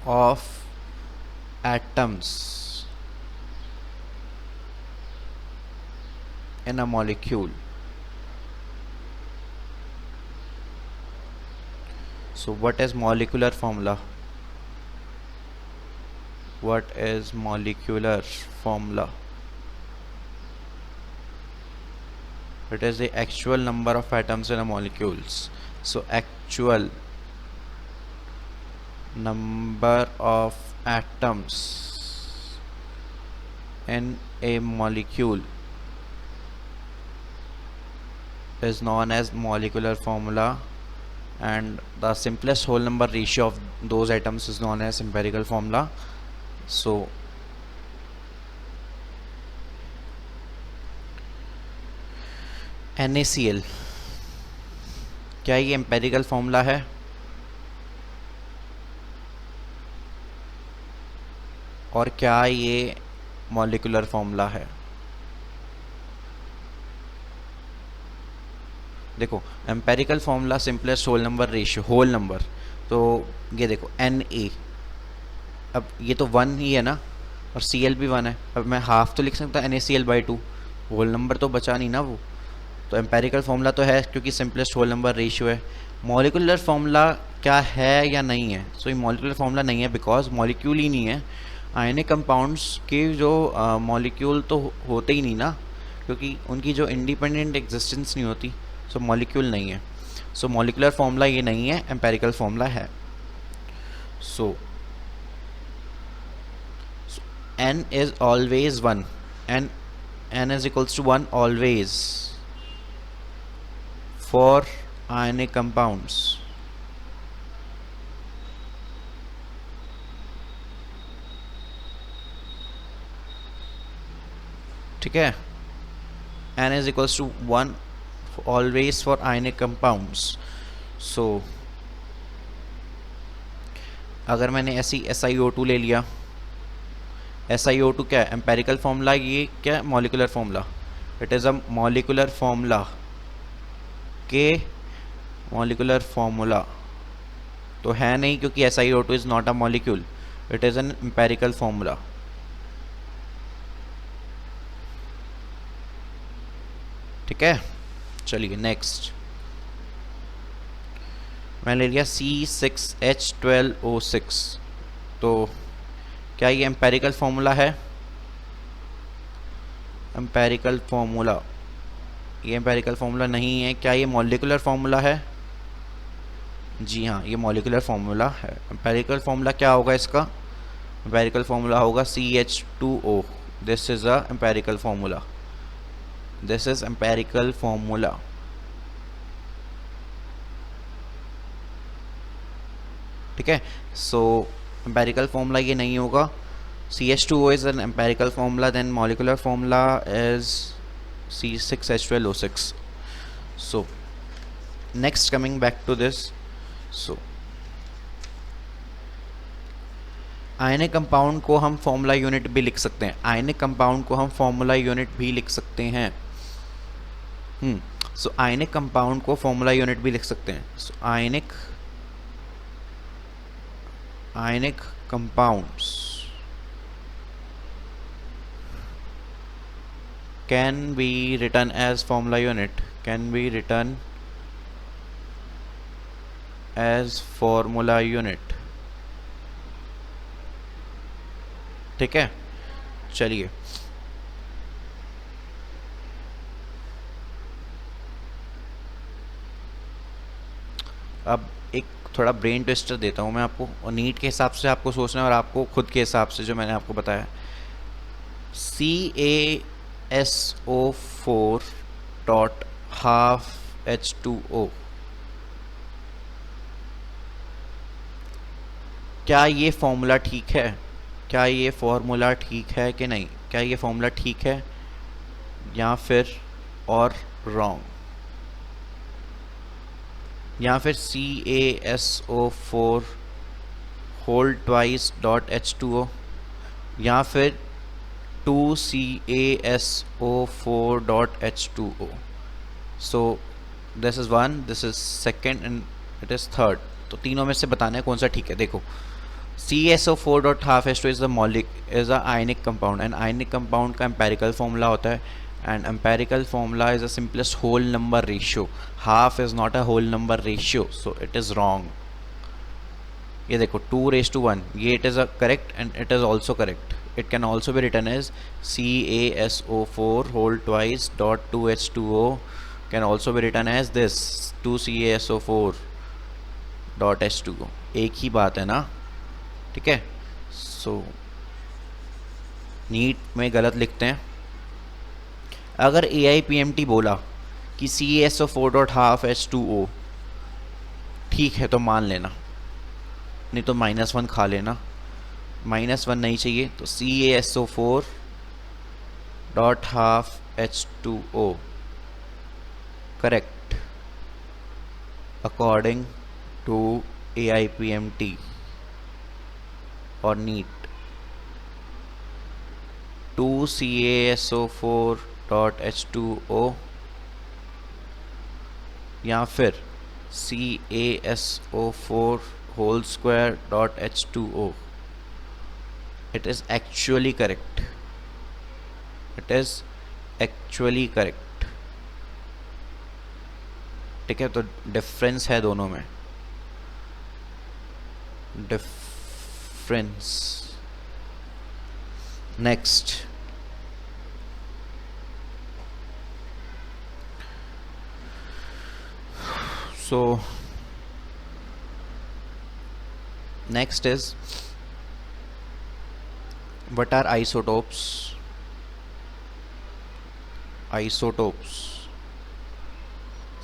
B: of atoms in a molecule. So what is molecular formula? It is the actual number of atoms in a molecules. So actual number of atoms in a molecule is known as molecular formula, and the simplest whole number ratio of those atoms is known as empirical formula. So NaCl, क्या ये empirical formula है? और क्या ये molecular formula है? देखो, empirical formula simplest whole number ratio, whole number, तो ये देखो Na, अब ये तो 1 ही है ना, और Cl भी 1 है. अब मैं हाफ तो लिख सकता हूँ NaCl/2, होल नंबर तो बचा नहीं ना वो. तो एम्पेरिकल फॉर्मूला तो है क्योंकि सिंपलेस्ट होल नंबर रेशियो है. मॉलिक्यूलर फॉर्मूला क्या है या नहीं है? सो ये मॉलिक्यूलर फॉर्मूला नहीं है बिकॉज मॉलिक्यूल ही नहीं है. आयनिक कंपाउंड्स के जो मॉलिक्यूल तो होते ही नहीं ना, क्योंकि उनकी जो इंडिपेंडेंट एग्जिस्टेंस नहीं होती. सो मॉलिक्यूल नहीं है. सो मॉलिक्यूलर फॉर्मूला ये नहीं है, एम्पेरिकल फॉर्मूला है. सो n is always 1, and n is equals to 1 always for ionic compounds. ठीक है, n is equals to 1 always for ionic compounds. So अगर मैंने ऐसी SiO2 ले लिया, SiO2 क्या है? Empirical formula. ये क्या है? Molecular formula. It is a molecular formula. के मॉलिक्यूलर फॉर्मूला तो है नहीं क्योंकि SiO2 is not a molecule. It is N empirical formula. ठीक है, चलिए नेक्स्ट. मैंने ले लिया C6H12O6. तो क्या ये एम्पेरिकल फॉर्मूला है? एम्पेरिकल फॉर्मूला, ये एम्पेरिकल फॉर्मूला नहीं है. क्या ये मॉलिक्यूलर फॉर्मूला है? जी हाँ, ये मॉलिक्यूलर फॉर्मूला है. एम्पेरिकल फॉर्मूला क्या होगा इसका? एम्पेरिकल फॉर्मूला होगा CH2O. This is a empirical formula. This is empirical formula. ठीक है, सो एम्पेरिकल फॉर्मूला ये नहीं होगा. CH2O is an empirical formula, then molecular formula is C6H12O6. So next, coming back to this, so ionic compound को हम formula unit भी लिख सकते हैं. आयनिक कंपाउंड को हम फॉर्मूला यूनिट भी लिख सकते हैं. सो आयनिक कंपाउंड को फॉर्मूला यूनिट भी लिख सकते हैं. सो आयनिक compounds can be written as formula unit, can be written as formula unit. ठीक है, चलिए अब एक थोड़ा ब्रेन ट्विस्टर देता हूँ मैं आपको, और नीट के हिसाब से आपको सोचना है और आपको खुद के हिसाब से जो मैंने आपको बताया. CaSO4 डॉट हाफ H2O, क्या ये फॉर्मूला ठीक है? क्या ये फॉर्मूला ठीक है कि नहीं? क्या ये फॉर्मूला ठीक है या फिर और रॉन्ग? या फिर CaSO4 whole twice dot H2O, या फिर 2CaSO4 dot H2O. So this is 1, this is second and it is third. तो तीनों में से बताना है कौन सा ठीक है. देखो, CaSO4 dot half H2 is a ionic compound, and ionic compound का एम्पेरिकल फॉर्मूला होता है, and empirical formula is the simplest whole number ratio. Half is not a whole number ratio, so it is wrong. ये देखो 2 raised to 1, ये it is a correct and it is also correct. it can also be written as CaSO4 whole twice dot 2H2O, can also be written as this 2CaSO4 dot H2O. एक ही बात है ना, ठीक है. सो NEET में गलत लिखते हैं. अगर AIPMT बोला कि CaSO4 डॉट हाफ H2O, ठीक है तो मान लेना, नहीं तो -1 खा लेना. -1 नहीं चाहिए तो CaSO4 dot half H2O correct according to AIPMT और नीट. 2CaSO4 डॉट H2O या फिर CaSO4 whole square dot H2O. It is actually correct. It is actually correct. ठीक है, तो डिफरेंस है दोनों में, difference. Next, so next is what are isotopes. Isotopes,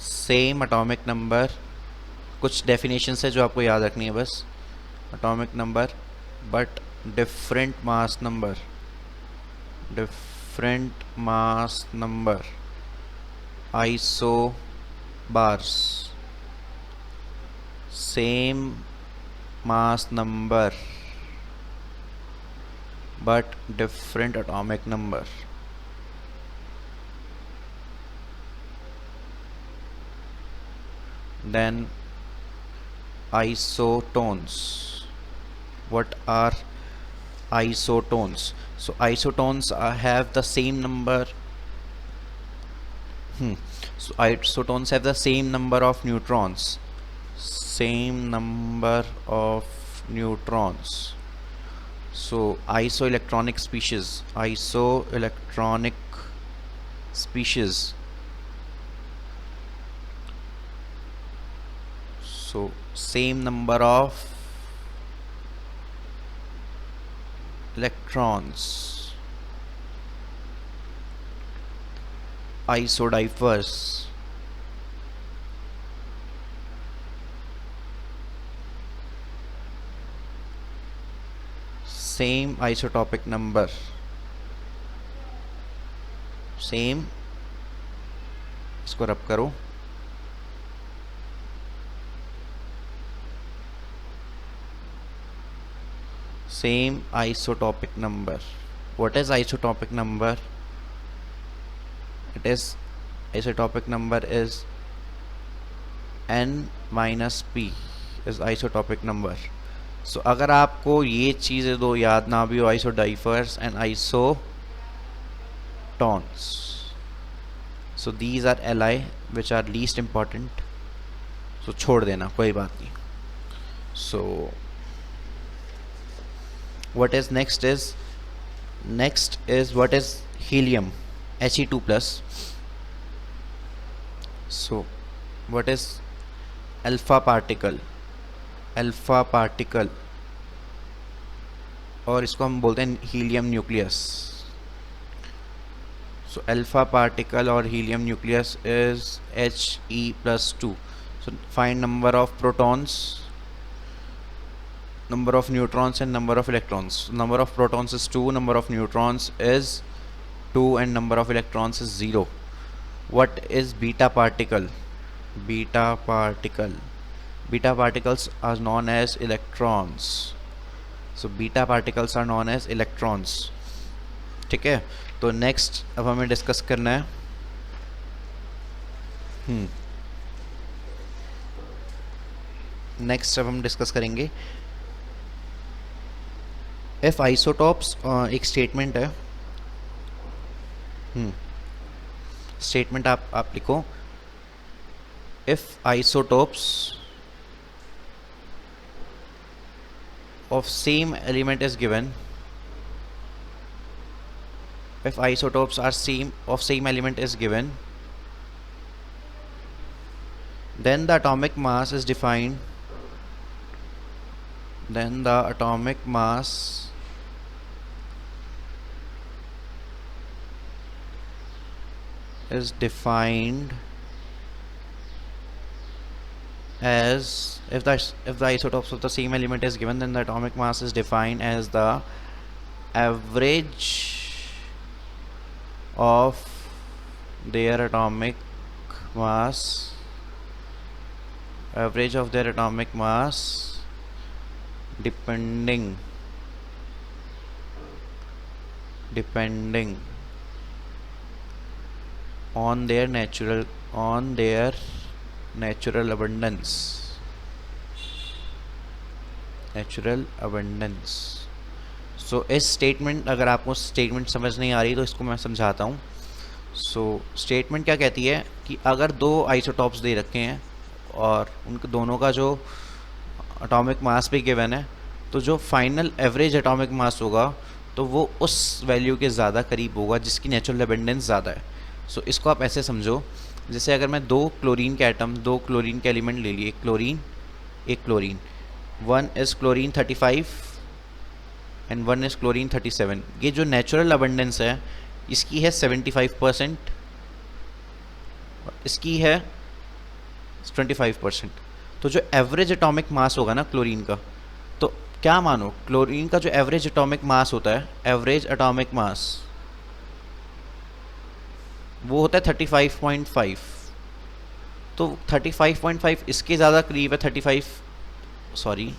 B: same atomic number. कुछ डेफिनेशंस है जो आपको याद रखनी है बस. Atomic number but different mass number. Different mass number, isobars. Same mass number but different atomic number. Then isotones. What are isotones? So isotones have the same number. So isotones have the same number of neutrons. Same number of neutrons. So isoelectronic species. Isoelectronic species. So same number of electrons. Isodiapers. Same isotopic number. Same, इसको rub करो. Same isotopic number. What is isotopic number? It is isotopic number is N-P is isotopic number. So अगर आपको ये चीज़ें दो याद ना भी हो, isodiaphers and isotones, so these are Li which are least important. So छोड़ देना, कोई बात नहीं. So what is next is what is helium, He2+. So what is alpha particle? Alpha particle, और इसको हम बोलते हैं helium nucleus. So alpha particle और helium nucleus is He+2. So find number of protons, number of neutrons and number of electrons. Number of protons is 2, number of neutrons is 2 and number of electrons is 0. What is beta particle? Beta particle, beta particles are known as electrons. So beta particles are known as electrons. ठीक है, तो next अब हमें discuss करना है. Next अब हम discuss करेंगे इफ आइसोटॉप्स. एक स्टेटमेंट है, स्टेटमेंट आप लिखो. If isotopes of same element is given, if isotopes are same element is given, then the atomic mass is defined as, if the isotopes of the same element is given, then the atomic mass is defined as the average of their atomic mass depending on their natural abundance. सो इस statement, अगर आपको statement समझ नहीं आ रही तो इसको मैं समझाता हूँ. सो स्टेटमेंट क्या कहती है कि अगर दो आइसोटॉप्स दे रखे हैं और उनके दोनों का जो एटॉमिक मास भी गिवन है, तो जो फाइनल एवरेज एटॉमिक मास होगा तो वो उस वैल्यू के ज़्यादा करीब होगा जिसकी नेचुरल अबंडेंस ज़्यादा है. सो इसको आप ऐसे समझो, जैसे अगर मैं दो क्लोरीन के एलिमेंट ले लिए, एक chlorine, one is chlorine 35 and one is chlorine 37. ये जो नेचुरल अबंडेंस है इसकी है 75%, इसकी है 25%. तो जो एवरेज एटॉमिक मास होगा ना क्लोरीन का, तो क्या मानो क्लोरीन का जो एवरेज एटॉमिक मास होता है, एवरेज एटॉमिक मास वो होता है 35.5. तो 35.5 इसके ज़्यादा करीब है. 35, सॉरी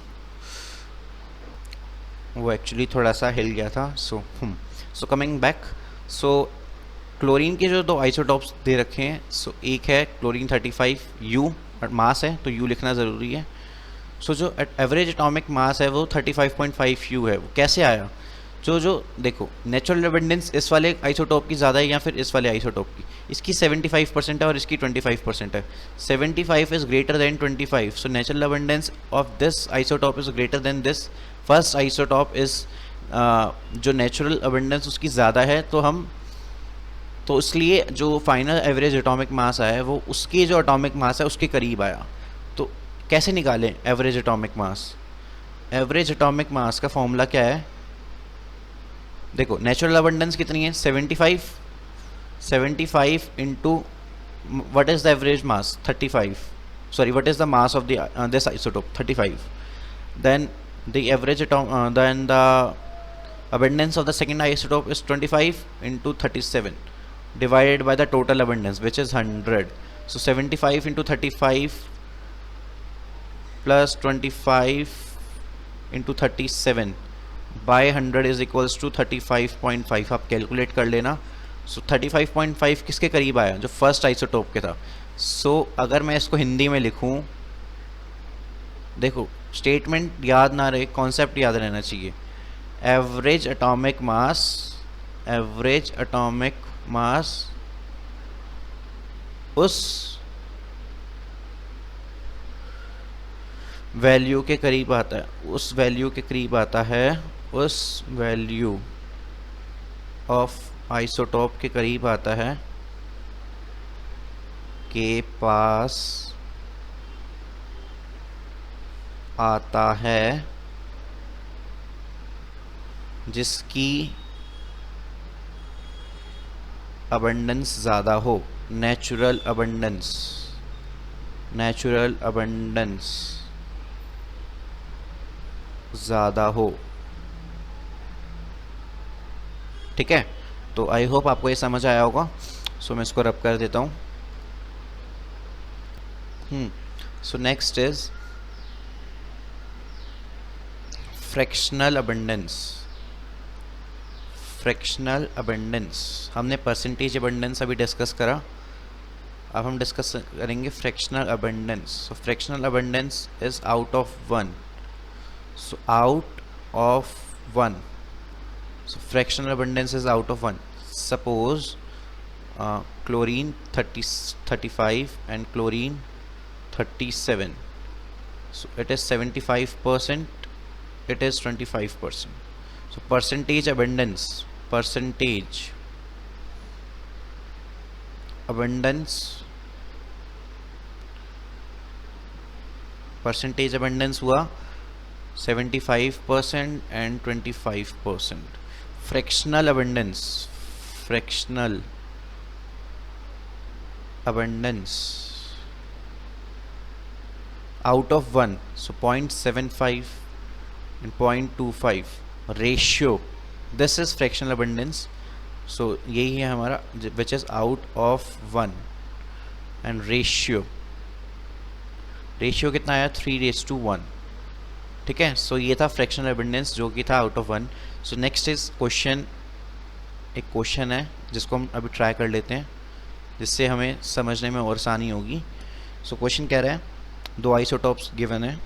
B: वो एक्चुअली थोड़ा सा हिल गया था. So coming back, so chlorine के जो दो आइसोटॉप्स दे रखे हैं, सो एक है क्लोरीन 35 U, मास है तो U लिखना ज़रूरी है. सो जो एवरेज एटॉमिक मास है वो 35.5 U है. वो कैसे आया? जो देखो नेचुरल अबंडेंस इस वाले आइसोटॉप की ज़्यादा है या फिर इस वाले आइसोटॉप की, इसकी 75% है और इसकी 25% है. 75 is greater than 25, so natural abundance of this isotope is greater than this first isotope is, जो नेचुरल अबंडेंस उसकी ज़्यादा है, तो इसलिए जो फाइनल एवरेज एटॉमिक मास आया है वो उसकी जो एटॉमिक मास है उसके करीब आया. तो कैसे निकालें एवरेज एटॉमिक मास? एवरेज एटॉमिक मास का फॉर्मूला क्या है? देखो नेचुरल अबंडेंस कितनी है? 75 into what is the average mass? 35. Sorry, what is the mass of this isotope? 35. Then the average then the abundance of the second isotope is 25 into 37 divided by the total abundance, which is 100. So 75 into 35 plus 25 into 37 by 100 is equals to 35.5. आप calculate कर लेना. सो 35.5 किसके करीब आया? जो first isotope के था. सो अगर मैं इसको हिंदी में लिखूं, देखो स्टेटमेंट याद ना रहे, कॉन्सेप्ट याद रहना चाहिए. एवरेज एटॉमिक मास उस वैल्यू के करीब आता है, उस वैल्यू ऑफ आइसोटॉप के करीब आता है के पास आता है जिसकी अबंडेंस ज़्यादा हो. नेचुरल अबंडेंस ज़्यादा हो. ठीक है, तो आई होप आपको ये समझ आया होगा. सो मैं इसको रब कर देता हूँ. सो नेक्स्ट इज फ्रैक्शनल अबंडेंस. हमने परसेंटेज अबंडेंस अभी डिस्कस करा, अब हम डिस्कस करेंगे fractional abundance. So fractional abundance is out of 1. So out of 1. So fractional abundance is out of 1. Suppose chlorine 35 and chlorine 37. So it is 75%, it is 25%. So percentage abundance abundance, percentage abundance हुआ 75% and 25%. Fractional abundance, fractional abundance out of 1, so 0.75 and 0.25 ratio, this is fractional abundance. So यही है हमारा which is out of 1 and ratio कितना आया 3:1. ठीक है, सो ये था फ्रैक्शनल अबंडेंस जो कि था out of 1. So next is question, एक क्वेश्चन है जिसको हम अभी ट्राई कर लेते हैं जिससे हमें समझने में और आसानी होगी. सो क्वेश्चन कह रहा है दो आइसोटॉप्स गिवन है.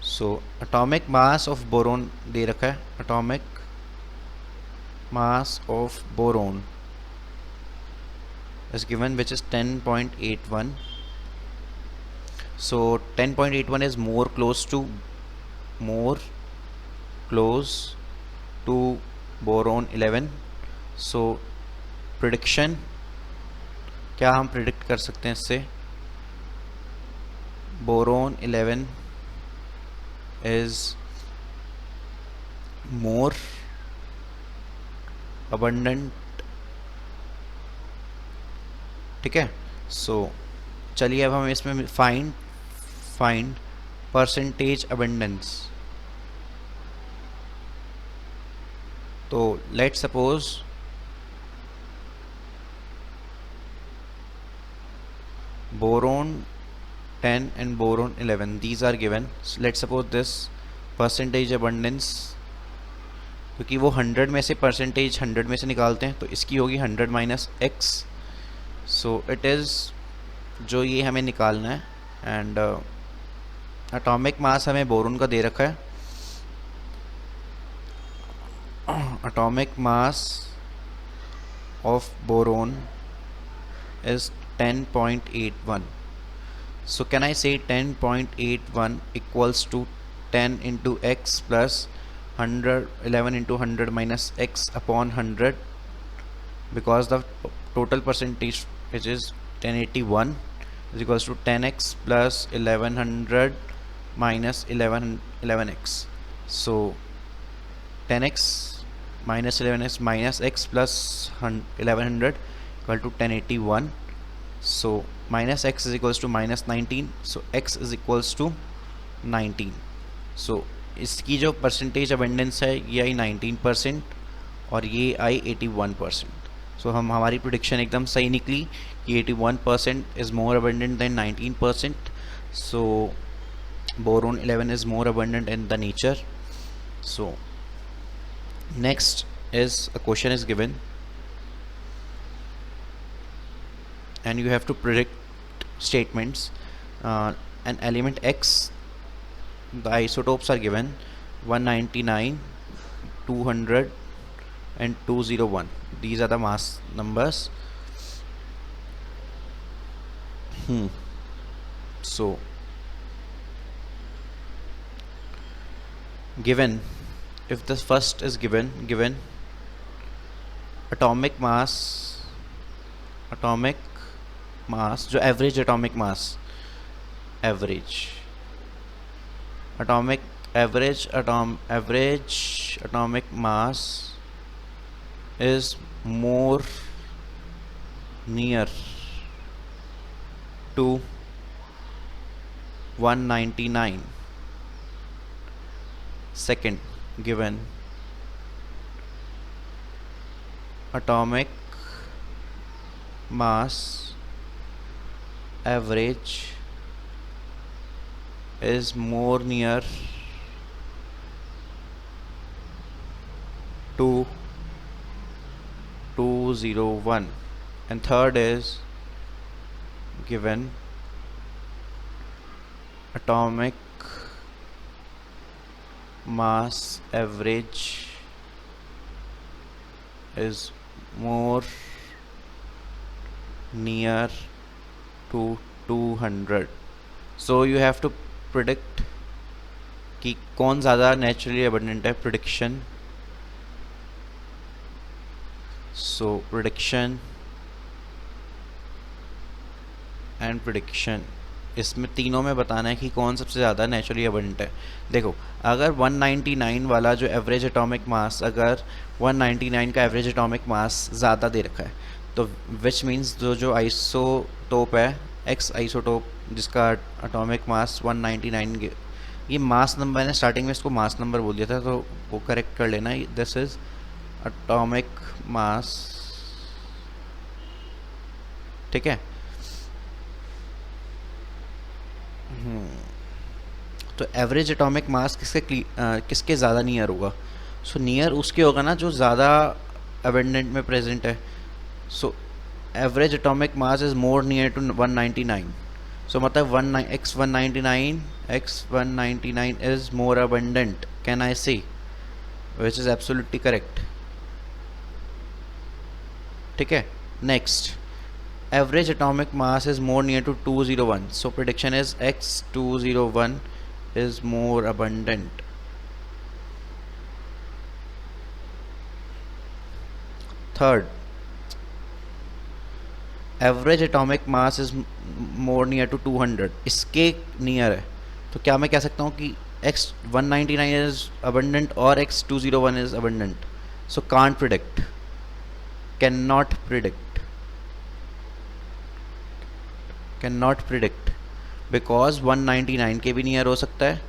B: So atomic mass of boron दे रखा है, atomic mass of boron is given which is 10.81. so 10.81 is more close to boron 11. so prediction, क्या हम प्रिडिक्ट कर सकते हैं इससे? Boron 11 is more abundant. ठीक है, सो चलिए अब हम इसमें फाइंड परसेंटेज अबंडेंस. तो let's suppose boron 10 and boron 11, these are given. So let's suppose this percentage abundance, क्योंकि वो 100 में से परसेंटेज 100 में से निकालते हैं तो इसकी होगी 100 minus x. So it is जो ये हमें निकालना है. एंड एटॉमिक मास हमें बोरोन का दे रखा है. Atomic mass of boron is 10.81. so can I say 10.81 equals to 10 into x plus 11 into 100 minus x upon 100, because the total percentage which is 1081 is equals to 10x plus 1100 minus 11x. so 10x minus 11x minus x plus 1100 equal to 1081. so minus x is equals to minus 19, so x is equals to 19. so इसकी जो percentage abundance है ये आई 19% और ये आई 81%. सो हमारी prediction एकदम सही निकली कि 81% is more abundant than 19%. So boron 11 is more abundant in the nature. So next is a question is given and you have to predict statements. An element X, the isotopes are given 199, 200 and 201. These are the mass numbers. So given, if the first is given atomic mass जो average atomic mass average atomic mass is more near to 199. second, given atomic mass average is more near to 201. and third is given atomic mass average is more near to 200. so you have to predict कि कौन ज़्यादा naturally abundant है. Prediction, so prediction and prediction, इसमें तीनों में बताना है कि कौन सबसे ज़्यादा नेचुरली अबंडेंट है। देखो, अगर 199 वाला जो एवरेज एटॉमिक मास, अगर 199 का एवरेज एटॉमिक मास ज़्यादा दे रखा है, तो विच मीन्स जो आइसोटोप है, एक्स आइसोटोप, जिसका एटॉमिक मास 199, ये मास नंबर है, स्टार्टिंग में इसको मास नंबर बोल दिया था, तो वो करेक्ट कर लेना, दिस इज़ एटॉमिक मास, ठीक है। तो एवरेज एटॉमिक मास किसके ज़्यादा नियर होगा? सो नियर उसके होगा ना जो ज़्यादा अबेंडेंट में प्रेजेंट है। So average atomic mass is more near to 199। सो मतलब x199 is more abundant, can I say, which is absolutely correct, ठीक है। Next, average atomic mass is more near to 201, so prediction is x201 is more abundant. Third, average atomic mass is more near to 200, इसके near है, तो क्या मैं कह सकता हूँ कि x199 is abundant और x201 is abundant? So can't predict, cannot predict, can not predict, because 199 के भी नियर हो सकता है,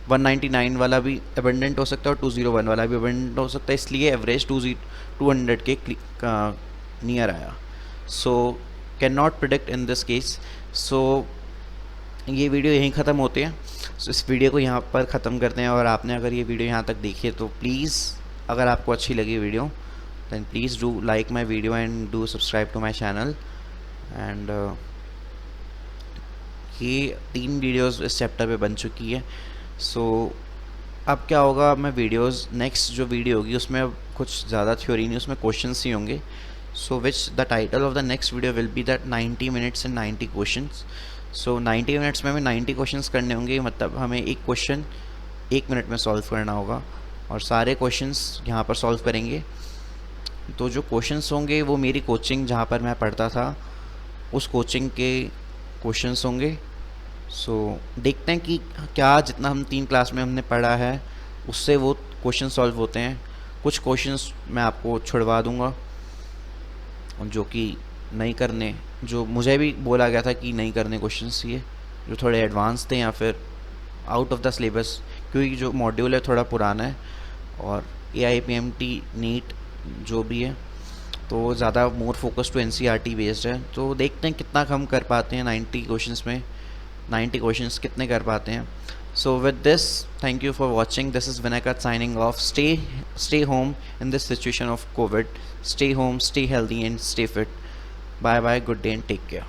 B: 199 वाला भी अबेंडेंट हो सकता है और 201 वाला भी अबेंडेंट हो सकता है, इसलिए एवरेज 200 के नियर आया। So can not predict in this case. सो ये वीडियो यहीं ख़त्म होते हैं। सो इस वीडियो को यहाँ पर ख़त्म करते हैं, और आपने अगर ये वीडियो यहाँ तक देखी है तो प्लीज़, अगर आपको अच्छी लगी video, then please do like my video and do subscribe to my channel. And ये 3 वीडियोस इस चैप्टर पे बन चुकी है। सो अब क्या होगा, मैं वीडियोस, नेक्स्ट जो वीडियो होगी उसमें अब कुछ ज़्यादा थ्योरी नहीं, उसमें क्वेश्चंस ही होंगे। So which the title of the next video will be that 90 minutes and 90 questions. So 90 minutes में हमें 90 क्वेश्चंस करने होंगे, मतलब हमें एक क्वेश्चन 1 मिनट में सॉल्व करना होगा, और सारे क्वेश्चंस यहाँ पर सॉल्व करेंगे। तो जो क्वेश्चंस होंगे वो मेरी कोचिंग जहाँ पर मैं पढ़ता था उस कोचिंग के क्वेश्चंस होंगे। सो देखते हैं कि क्या जितना हम 3 क्लास में हमने पढ़ा है उससे वो क्वेश्चन सॉल्व होते हैं। कुछ क्वेश्चंस मैं आपको छुड़वा दूंगा जो कि नहीं करने, जो मुझे भी बोला गया था कि नहीं करने क्वेश्चंस, ये जो थोड़े एडवांस थे या फिर आउट ऑफ द सिलेबस, क्योंकि जो मॉड्यूल है थोड़ा पुराना है, और AIPMT नीट जो भी है तो ज़्यादा more focus to NCERT based है। तो देखते हैं कितना हम कर पाते हैं 90 क्वेश्चंस में, 90 क्वेश्चंस कितने कर पाते हैं। So with this, thank you for watching, this is Vinayak signing off. Stay home in this situation of COVID, stay home, stay healthy and stay fit. Bye bye, good day and take care.